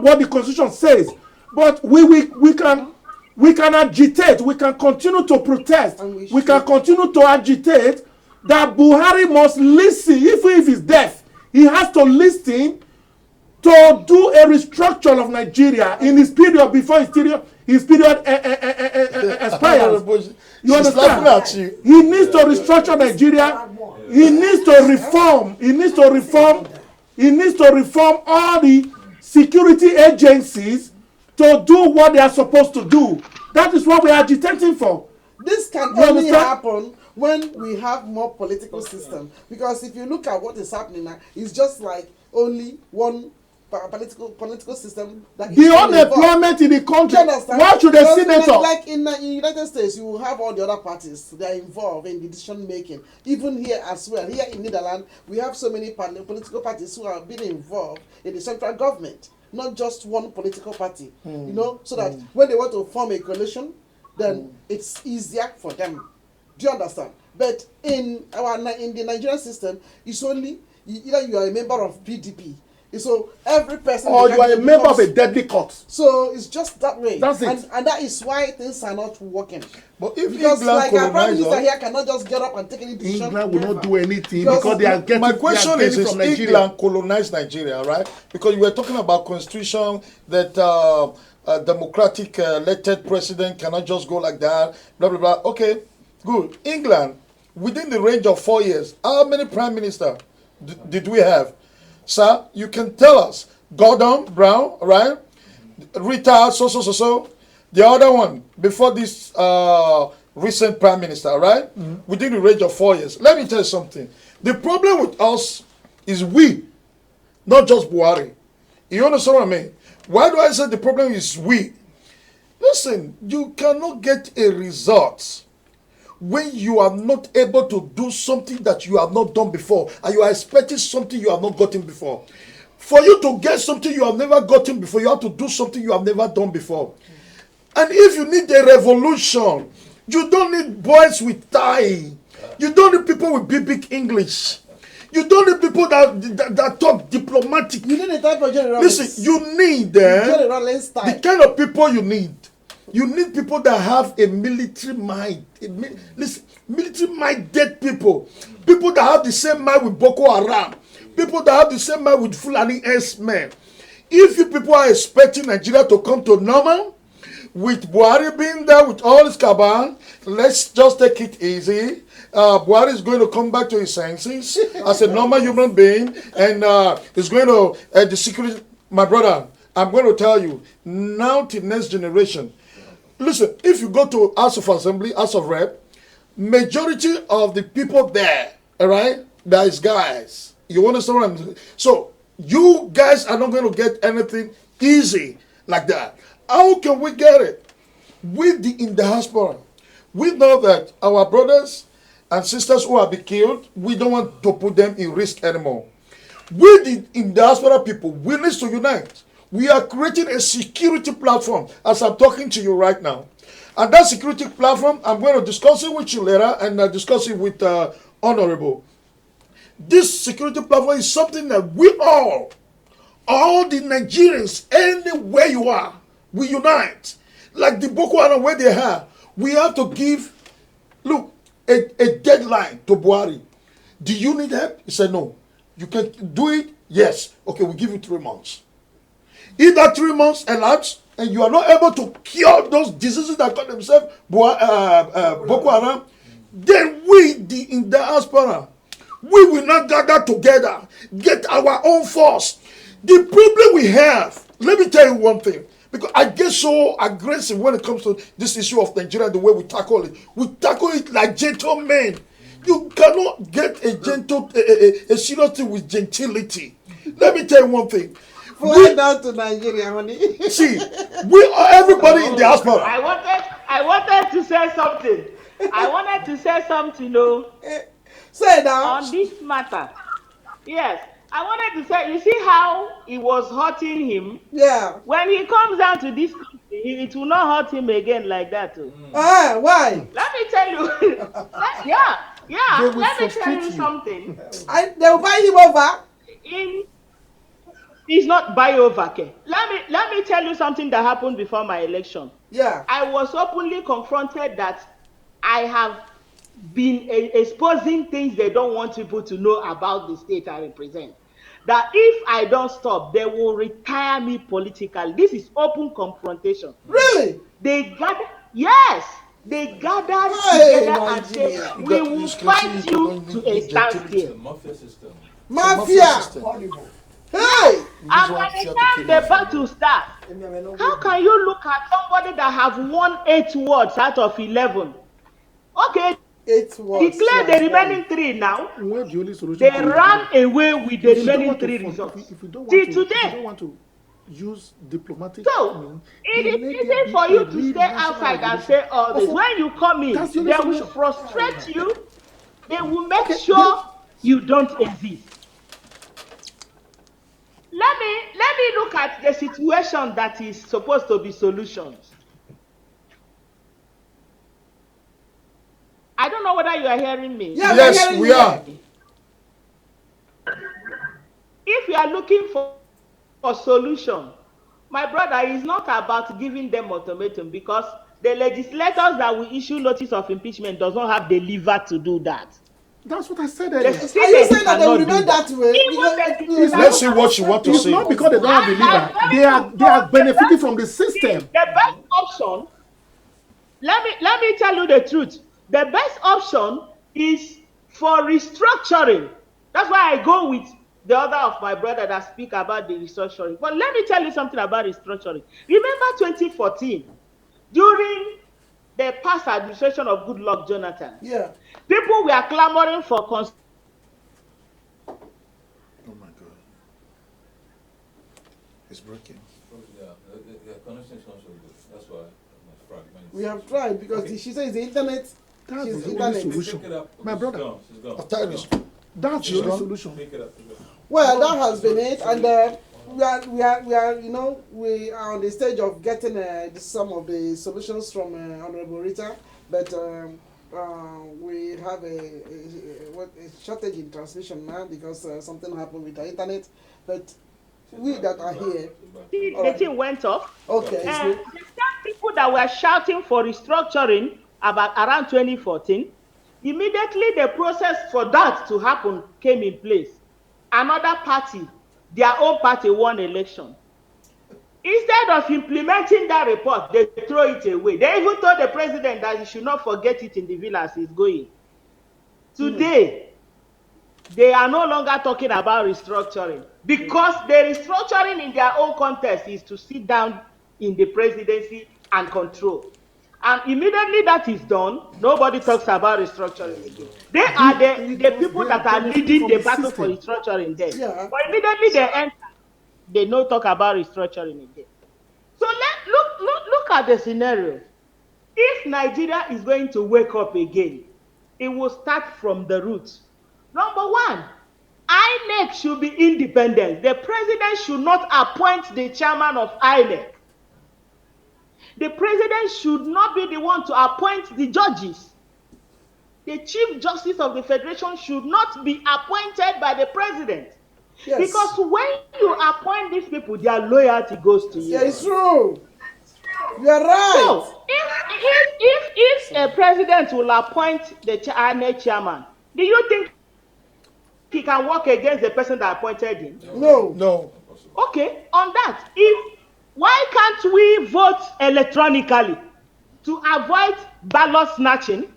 what the Constitution says. But we can agitate. We can continue to protest. We can continue to agitate that Buhari must listen. Even if he's deaf, he has to listen to do a restructure of Nigeria in his period before his period expires. You understand? He needs to restructure Nigeria. He needs to reform. He needs to reform all the security agencies to do what they are supposed to do. That is what we are agitating for. This can only happen when we have more political system. Because if you look at what is happening now, it's just like only one political system. The unemployment in the country. Why should a senator? Like in the United States, you will have all the other parties. They are involved in the decision making. Even here as well. Here in Netherlands, we have so many political parties who are being involved in the central government. Not just one political party. You know, so that when they want to form a coalition, then it's easier for them. Do you understand? But in the Nigerian system, it's only either you are a member of PDP. So every person, or you are a member of a deadly cult. So it's just that way. That's it. And that is why things are not working. But if because England our prime minister here cannot just get up and take any decision. England will not do anything because they are getting. My question is from England colonized Nigeria, right? Because you were talking about constitution that democratic elected president cannot just go like that, blah, blah, blah. Okay, good. England, within the range of 4 years, how many prime minister did we have? Sir, you can tell us. Gordon Brown, right? Rita, so. The other one, before this recent prime minister, right? Within the range of 4 years. Let me tell you something. The problem with us is we, not just Buhari. You understand what I mean? Why do I say the problem is we? Listen, you cannot get a result when you are not able to do something that you have not done before, and you are expecting something you have not gotten before. For you to get something you have never gotten before, you have to do something you have never done before. And if you need a revolution, you don't need boys with tie. You don't need people with big English. You don't need people that talk diplomatic. You need a type of general. Listen, you need the kind of people you need. You need people that have a military mind. Listen, military-minded people. People that have the same mind with Boko Haram. People that have the same mind with Fulani S-men. If you people are expecting Nigeria to come to normal, with Buhari being there with all his cabal, let's just take it easy. Buhari is going to come back to his senses as a normal human being, and he's going to the security. My brother, I'm going to tell you now to next generation. Listen, if you go to House of Assembly, House of Rep, majority of the people there, all right, there is guys. You understand what I'm saying? So you guys are not going to get anything easy like that. How can we get it? In the diaspora, we know that our brothers and sisters who have been killed, we don't want to put them in risk anymore. In diaspora people, we need to unite. We are creating a security platform as I'm talking to you right now. And that security platform, I'm going to discuss it with you later, and discuss it with Honorable. This security platform is something that we all the Nigerians, anywhere you are, we unite. Like the Boko Haram where they are, we have to give, look, a deadline to Buhari. Do you need help? He said, no. You can do it? Yes. Okay, we'll give you 3 months. If that 3 months elapse and you are not able to cure those diseases that call themselves Boko Haram, then we, in the diaspora, we will not gather together, get our own force. The problem we have, let me tell you one thing, because I get so aggressive when it comes to this issue of Nigeria, the way we tackle it. We tackle it like gentlemen. You cannot get a serious thing with gentility. Let me tell you one thing. Fly down to Nigeria, honey. See, we are everybody in the diaspora. I wanted to say something. I wanted to say something, no. Say now. On this matter. Yes. I wanted to say, you see how it was hurting him? Yeah. When he comes down to this country, it will not hurt him again like that. Too. Why? Let me tell you. Let me tell you something. They will buy him over. He's not buy over. Okay. Let me tell you something that happened before my election. Yeah. I was openly confronted that I have been exposing things they don't want people to know about the state I represent. That if I don't stop, they will retire me politically. This is open confrontation. Really? They gathered together and said, we will fight you to a standstill. Mafia system. Mafia. Hey! And by the time the battle starts, how can you look at somebody that have won 8 wards out of 11? Okay. 8 wards. Declare the remaining 3 now. They ran away with the remaining 3 results. Till today. If you don't want to use diplomatic. So, it is easy for you to stay outside and say all this. When you come in, they will frustrate you. They will make sure you don't exist. Let me look at the situation that is supposed to be solutions. I don't know whether you are hearing me. Yeah, yes, we are. If you are looking for solution, my brother, is not about giving them ultimatum, because the legislators that will issue notice of impeachment does not have the liver to do that. That's what I said The earlier. Are you students saying that they will cannot do remain that way? Even Let's see what you want to It's say. not because they don't have the liver. They are benefiting from the system. The best option, let me tell you the truth. The best option is for restructuring. That's why I go with the other of my brother that speak about the restructuring. But let me tell you something about restructuring. Remember 2014, during the past administration of Goodluck Jonathan, Yeah. people were clamoring for Oh my God. It's breaking. Yeah, the connection is not so good. That's why my fragments. We have tried because she says the internet. That's She's the only internet. solution. Pick it up. My brother. She's gone. Time is. That's the only solution. Pick it up. Well, that has been it, and we are, you know, we are on the stage of getting some of the solutions from Honorable Rita, but we have a shortage in transmission now because something happened with the internet. But we that are here, the thing went off. okay, it's And good. the same people that were shouting for restructuring about around 2014, immediately the process for that to happen came in place. Another party, their own party, won election. Instead of implementing that report, they throw it away. They even told the president that he should not forget it in the villa as he's going. Today, they are no longer talking about restructuring because the restructuring in their own context is to sit down in the presidency and control. And immediately that is done, nobody talks about restructuring again. They are the people that are leading the battle for restructuring there. Yeah. But immediately they enter, they no talk about restructuring again. So look at the scenario. If Nigeria is going to wake up again, it will start from the roots. Number one, INEC should be independent. The president should not appoint the chairman of INEC. The president should not be the one to appoint the judges. The Chief Justice of the Federation should not be appointed by the president. Yes. Because when you appoint these people, their loyalty goes to you. Yeah, it's true. You are right. So, if a president will appoint the INEC chairman, do you think he can work against the person that appointed him? No. No. Okay, on that, why can't we vote electronically to avoid ballot snatching,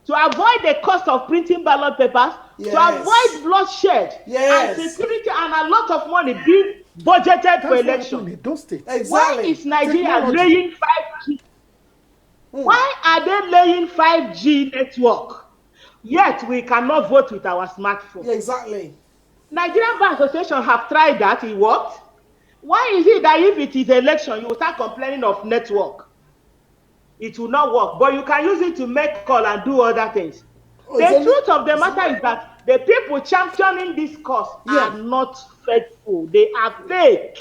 to avoid the cost of printing ballot papers, Yes. to avoid bloodshed Yes. and security and a lot of money being budgeted for election? In those states. Exactly. Why is Nigeria Technology. laying 5G? Why are they laying 5G network? Yet we cannot vote with our smartphone. Yeah, exactly. Nigerian Bar Association have tried that, it worked. Why is it that if it is election, you will start complaining of network? It will not work, but you can use it to make call and do other things. The truth of the matter is that the people championing this cause are not faithful. They are fake.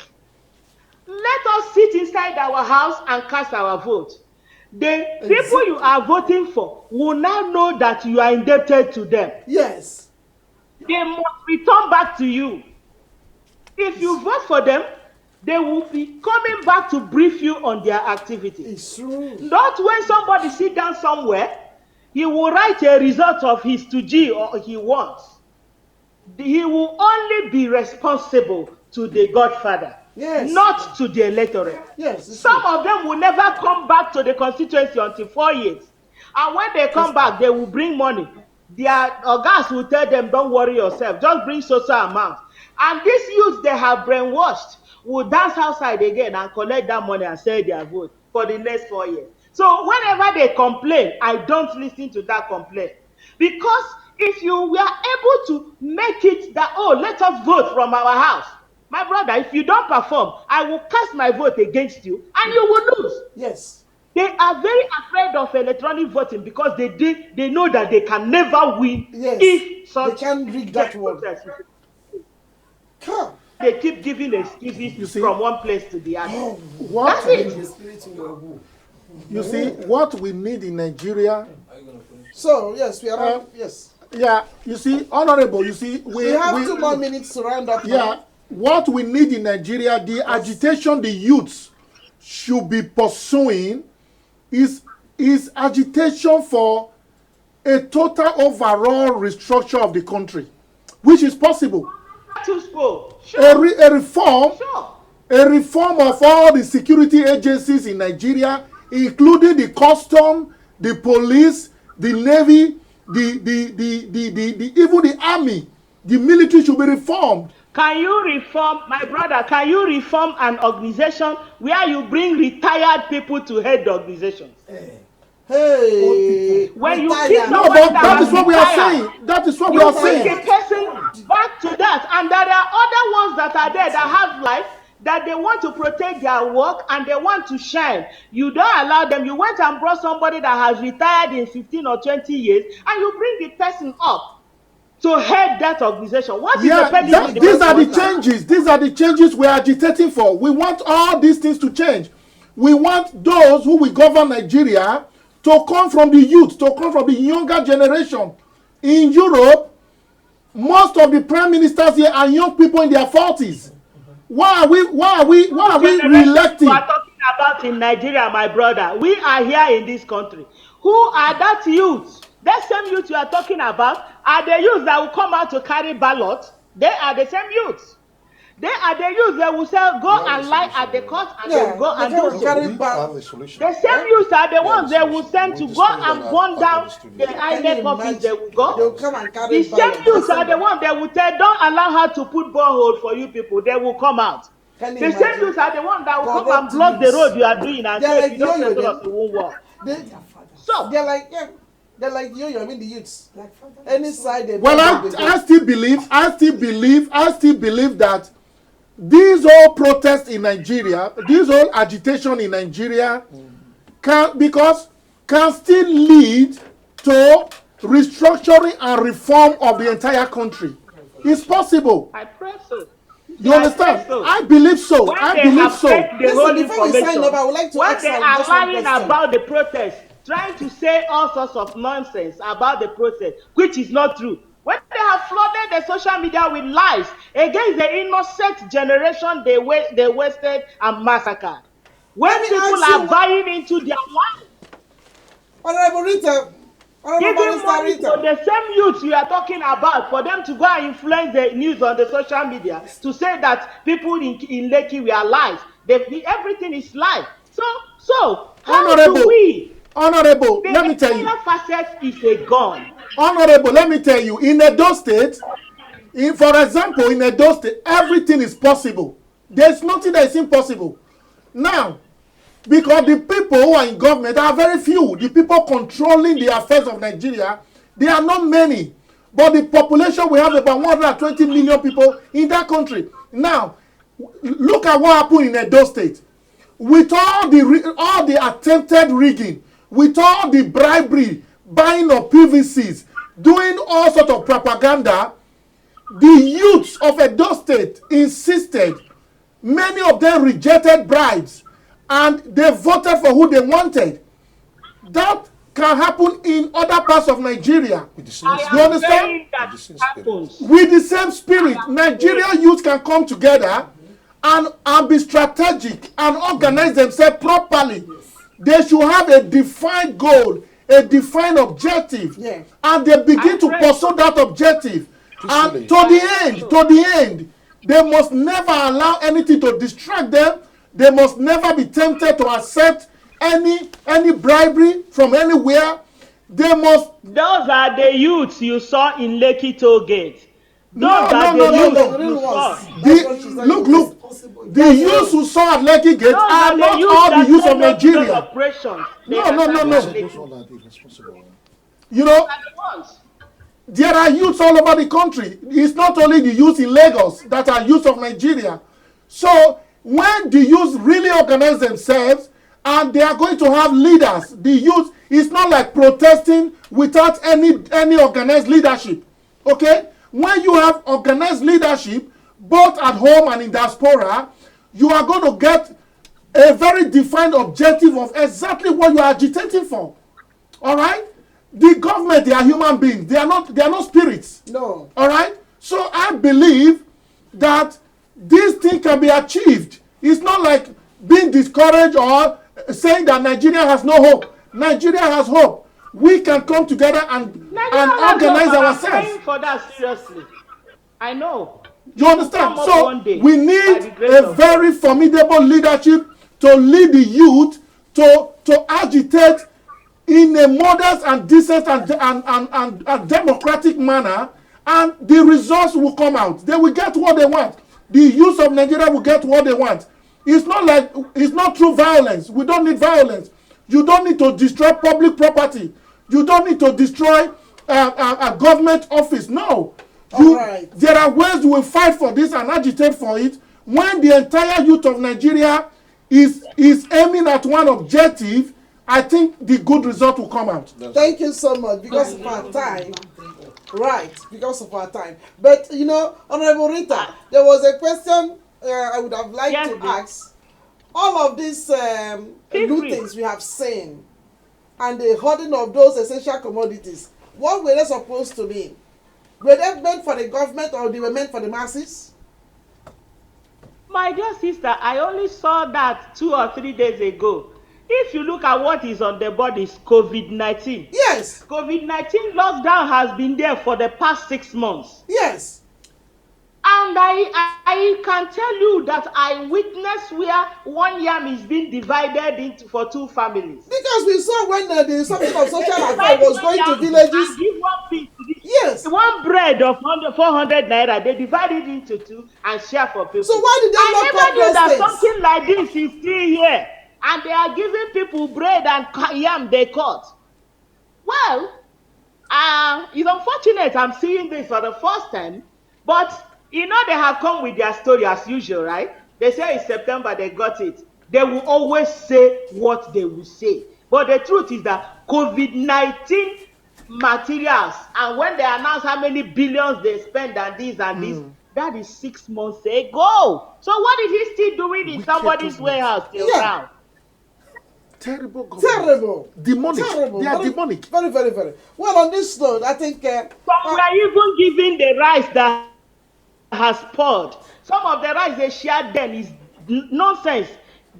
Let us sit inside our house and cast our vote. The people you are voting for will now know that you are indebted to them. Yes. They must return back to you. If you vote for them, they will be coming back to brief you on their activity. It's true. Not when somebody sit down somewhere, he will write a result of his 2G or he wants. He will only be responsible to the Godfather, Yes. not to the electorate. Yes. It's Some true. of them will never come back to the constituency until 4 years. And when they come back, they will bring money. Their organs will tell them, don't worry yourself, just bring social amount. And these youths they have brainwashed will dance outside again and collect that money and sell their vote for the next 4 years. So whenever they complain, I don't listen to that complaint. Because if you were able to make it that, oh, let us vote from our house, my brother, if you don't perform, I will cast my vote against you and you will lose. Yes. They are very afraid of electronic voting because they know that they can never win if such they can't rig that one. Come. They keep giving excuses from one place to the other. What That's we, it. you see, what we need in Nigeria. So yes, we are. Yes. Yeah, you see, honorable. You see, We have 2 more minutes to round up. Yeah, now. what we need in Nigeria, the agitation the youths should be pursuing is agitation for a total overall restructure of the country, which is possible. Sure. A reform, Sure. a reform of all the security agencies in Nigeria, including the custom, the police, the navy, even the army, the military should be reformed. Can you reform, my brother, can you reform an organization where you bring retired people to head the organization? Hey, When you retired. keep No, somebody but that is what we are saying. That is what we you are bring saying. a person back to that, and there are other ones that are there that have life, that they want to protect their work and they want to shine. You don't allow them. You went and brought somebody that has retired in 15 or 20 years, and you bring the person up to head that organization. What is the purpose? These are the changes. These are the changes we are agitating for. We want all these things to change. We want those who will govern Nigeria to come from the youth, to come from the younger generation. In Europe, most of the prime ministers here are young people in their 40s. Why are we re-electing? You are talking about in Nigeria, my brother. We are here in this country. Who are that youth? That same youth you are talking about are the youth that will come out to carry ballot. They are the same youth. They are the youth that will say, go and lie at the court and they will go and do so. The same youth are the ones they will send to go and burn down the INEC office. They will go. They'll come and carry The same youth are the ones they will tell, don't allow her to put borehole for you people. They will come out. The same youth are the ones that will come and block the road you are doing and say, if you don't settle us, it won't work. So they're like, yeah. They're like I mean the youths. Like any side they I still believe that these all protests in Nigeria, these all agitation in Nigeria can still lead to restructuring and reform of the entire country. It's possible. I pray so. You understand? I believe so. When I they believe have so. checked the whole Listen, before we sign up, I would like to when ask they just are one lying question. about the protest, trying to say all sorts of nonsense about the protest, which is not true. When they have flooded the social media with lies against the innocent generation they wasted and massacred. When people are buying into their lies, Honorable Rita, giving money to the same youth you are talking about for them to go and influence the news on the social media to say that people in Lekki were lies. Everything is lies. So how do we? Honorable, let me tell you. The facet is a gun. Honorable, let me tell you. In Edo State, for example, in Edo State, everything is possible. There's nothing that is impossible. Now, because the people who are in government are very few. The people controlling the affairs of Nigeria, they are not many. But the population, we have about 120 million people in that country. Now, look at what happened in Edo State. With all the attempted rigging, with all the bribery, buying of PVCs, doing all sorts of propaganda, the youths of Edo State insisted. Many of them rejected bribes and they voted for who they wanted. That can happen in other parts of Nigeria. You understand? With the same spirit, Nigerian youth can come together and be strategic and organize themselves properly. They should have a defined goal, a defined objective, and they begin to pursue that objective. And to the end, they must never allow anything to distract them. They must never be tempted to accept any bribery from anywhere. They must. Those are the youths you saw in Lekki Toll Gate. No. Look. The youths who saw at Lekki Gate are not all the youths of Nigeria. No. You know, there are youths all over the country. It's not only the youths in Lagos that are youths of Nigeria. So when the youths really organize themselves and they are going to have leaders, the youth is not like protesting without any organized leadership. Okay? When you have organized leadership, both at home and in diaspora, you are going to get a very defined objective of exactly what you are agitating for. All right? The government, they are human beings. They are not spirits. No. All right? So I believe that this thing can be achieved. It's not like being discouraged or saying that Nigeria has no hope. Nigeria has hope. we can come together and organize ourselves. For that seriously, I know. You understand? So we need a very formidable leadership to lead the youth to agitate in a modest and decent and democratic manner, and the results will come out. They will get what they want. The youth of Nigeria will get what they want. It's not through violence. We don't need violence. You don't need to destroy public property. You don't need to destroy a government office. No. There are ways we will fight for this and agitate for it. When the entire youth of Nigeria is aiming at one objective, I think the good result will come out. Thank you so much. Because of our time. Right. Because of our time. But, you know, Honorable Rita, there was a question I would have liked to ask. All of these lootings we have seen and the hoarding of those essential commodities, what were they supposed to mean? Were they meant for the government or they were meant for the masses? My dear sister, I only saw that 2 or 3 days ago. If you look at what is on the board, is COVID-19. Yes. COVID-19 lockdown has been there for the past 6 months. Yes. And I can tell you that I witnessed where one yam is being divided into for 2 families. Because we saw when the something of social affairs was going to villages. And give one piece to this. Yes. One bread of 400 naira, they divide it into 2 and share for people. So why did they not I never knew that things? Something like this is still here. And they are giving people bread and yam they cut. Well, it's unfortunate I'm seeing this for the first time, but you know they have come with their story as usual, right? They say in September they got it. They will always say what they will say. But the truth is that COVID-19 materials, and when they announce how many billions they spend on this and this, that is 6 months ago. So what is he still doing in somebody's warehouse till now? Terrible government. Terrible. Demonic. Terrible. They are demonic. Very, very, very. Well, on this note, I think... some were even giving the rice that has poured. Some of the rice they shared then is nonsense,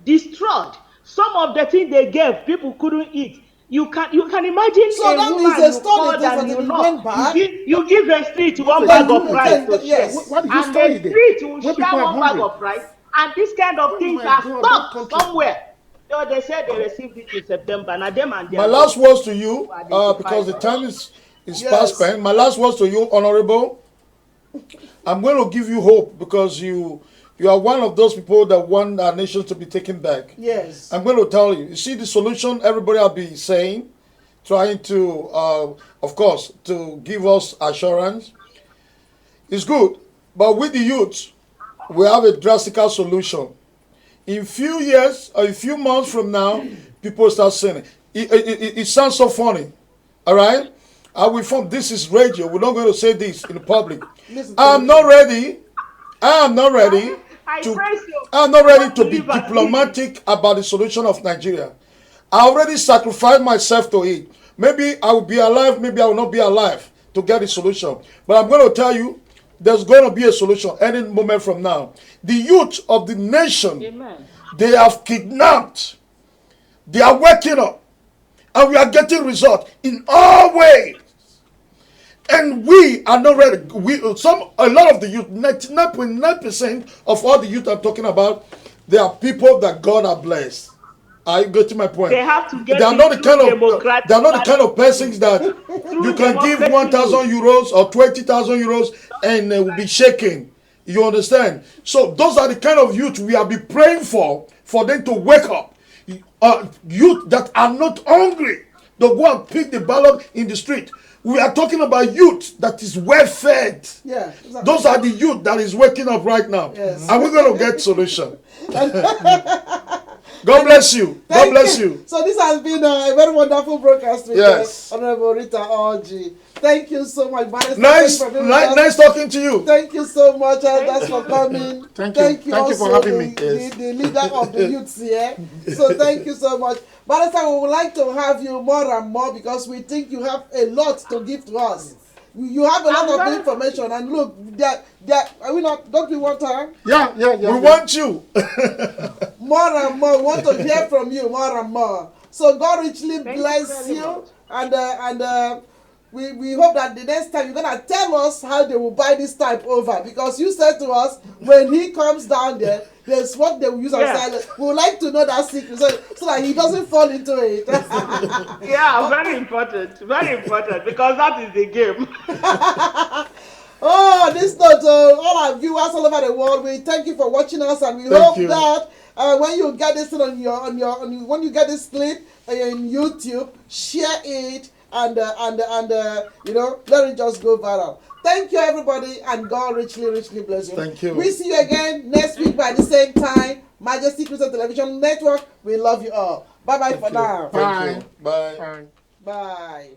destroyed. Some of the things they gave, people couldn't eat. You can imagine so a that woman means a story and you know, you give a street one bag of rice to share. What did you And study the there? street will share one bag of rice. And this kind of things are stuck somewhere. So they said they received it in September. And them and my last words to you, because the time is past spent. My last words to you, Honorable. I'm going to give you hope because you are one of those people that want our nation to be taken back. Yes. I'm going to tell you. You see the solution everybody will be saying, trying to, of course, to give us assurance. It's good. But with the youth, we have a drastic solution. In few years or a few months from now, people start saying it sounds so funny. All right? This is radio. We're not going to say this in public. I'm not ready to be diplomatic about the solution of Nigeria. I already sacrificed myself to it. Maybe I will be alive, maybe I will not be alive to get the solution. But I'm going to tell you, there's going to be a solution any moment from now. The youth of the nation, they have kidnapped. They are waking up. And we are getting results in all ways. And we are not ready. A lot of the youth, 99.9% of all the youth I'm talking about, they are people that God has blessed. Are you getting my point? They have to get. They are not the kind of persons that you can give 1,000 euros or 20,000 euros and will be shaking. You understand? So those are the kind of youth we have been praying for them to wake up. Youth that are not hungry, they go and pick the ballot in the street. We are talking about youth that is well fed. Yeah, exactly. Those are the youth that is waking up right now. Yes. And we're going to get solution. God bless you. God bless you. So this has been a very wonderful broadcast with Honorable Rita Orji. Thank you so much. Nice talking to you. Thank you so much, elders, for coming. Thank you also for having me. The leader of the youths here. So thank you so much. Barrister, we would like to have you more and more because we think you have a lot to give to us. You have a lot of information, and look, are we not? Don't we want her? Yeah. We want you. More and more. We want to hear from you more and more. So God richly Thank bless you you. very much. And we hope that the next time you're gonna tell us how they will buy this type over, because you said to us when he comes down there, there's what they will use on silence. We would like to know that secret so that he doesn't fall into it. Yeah, very important, because that is the game. Oh, this note, all our viewers all over the world, we thank you for watching us, and we hope that when you get this thing when you get this clip in YouTube, share it and you know, let it just go viral. Thank you, everybody, and God richly bless you. Thank you. We see you again next week by the same time. Majesty Christian Television Network. We love you all. Bye bye for now. Thank you. Bye. Bye.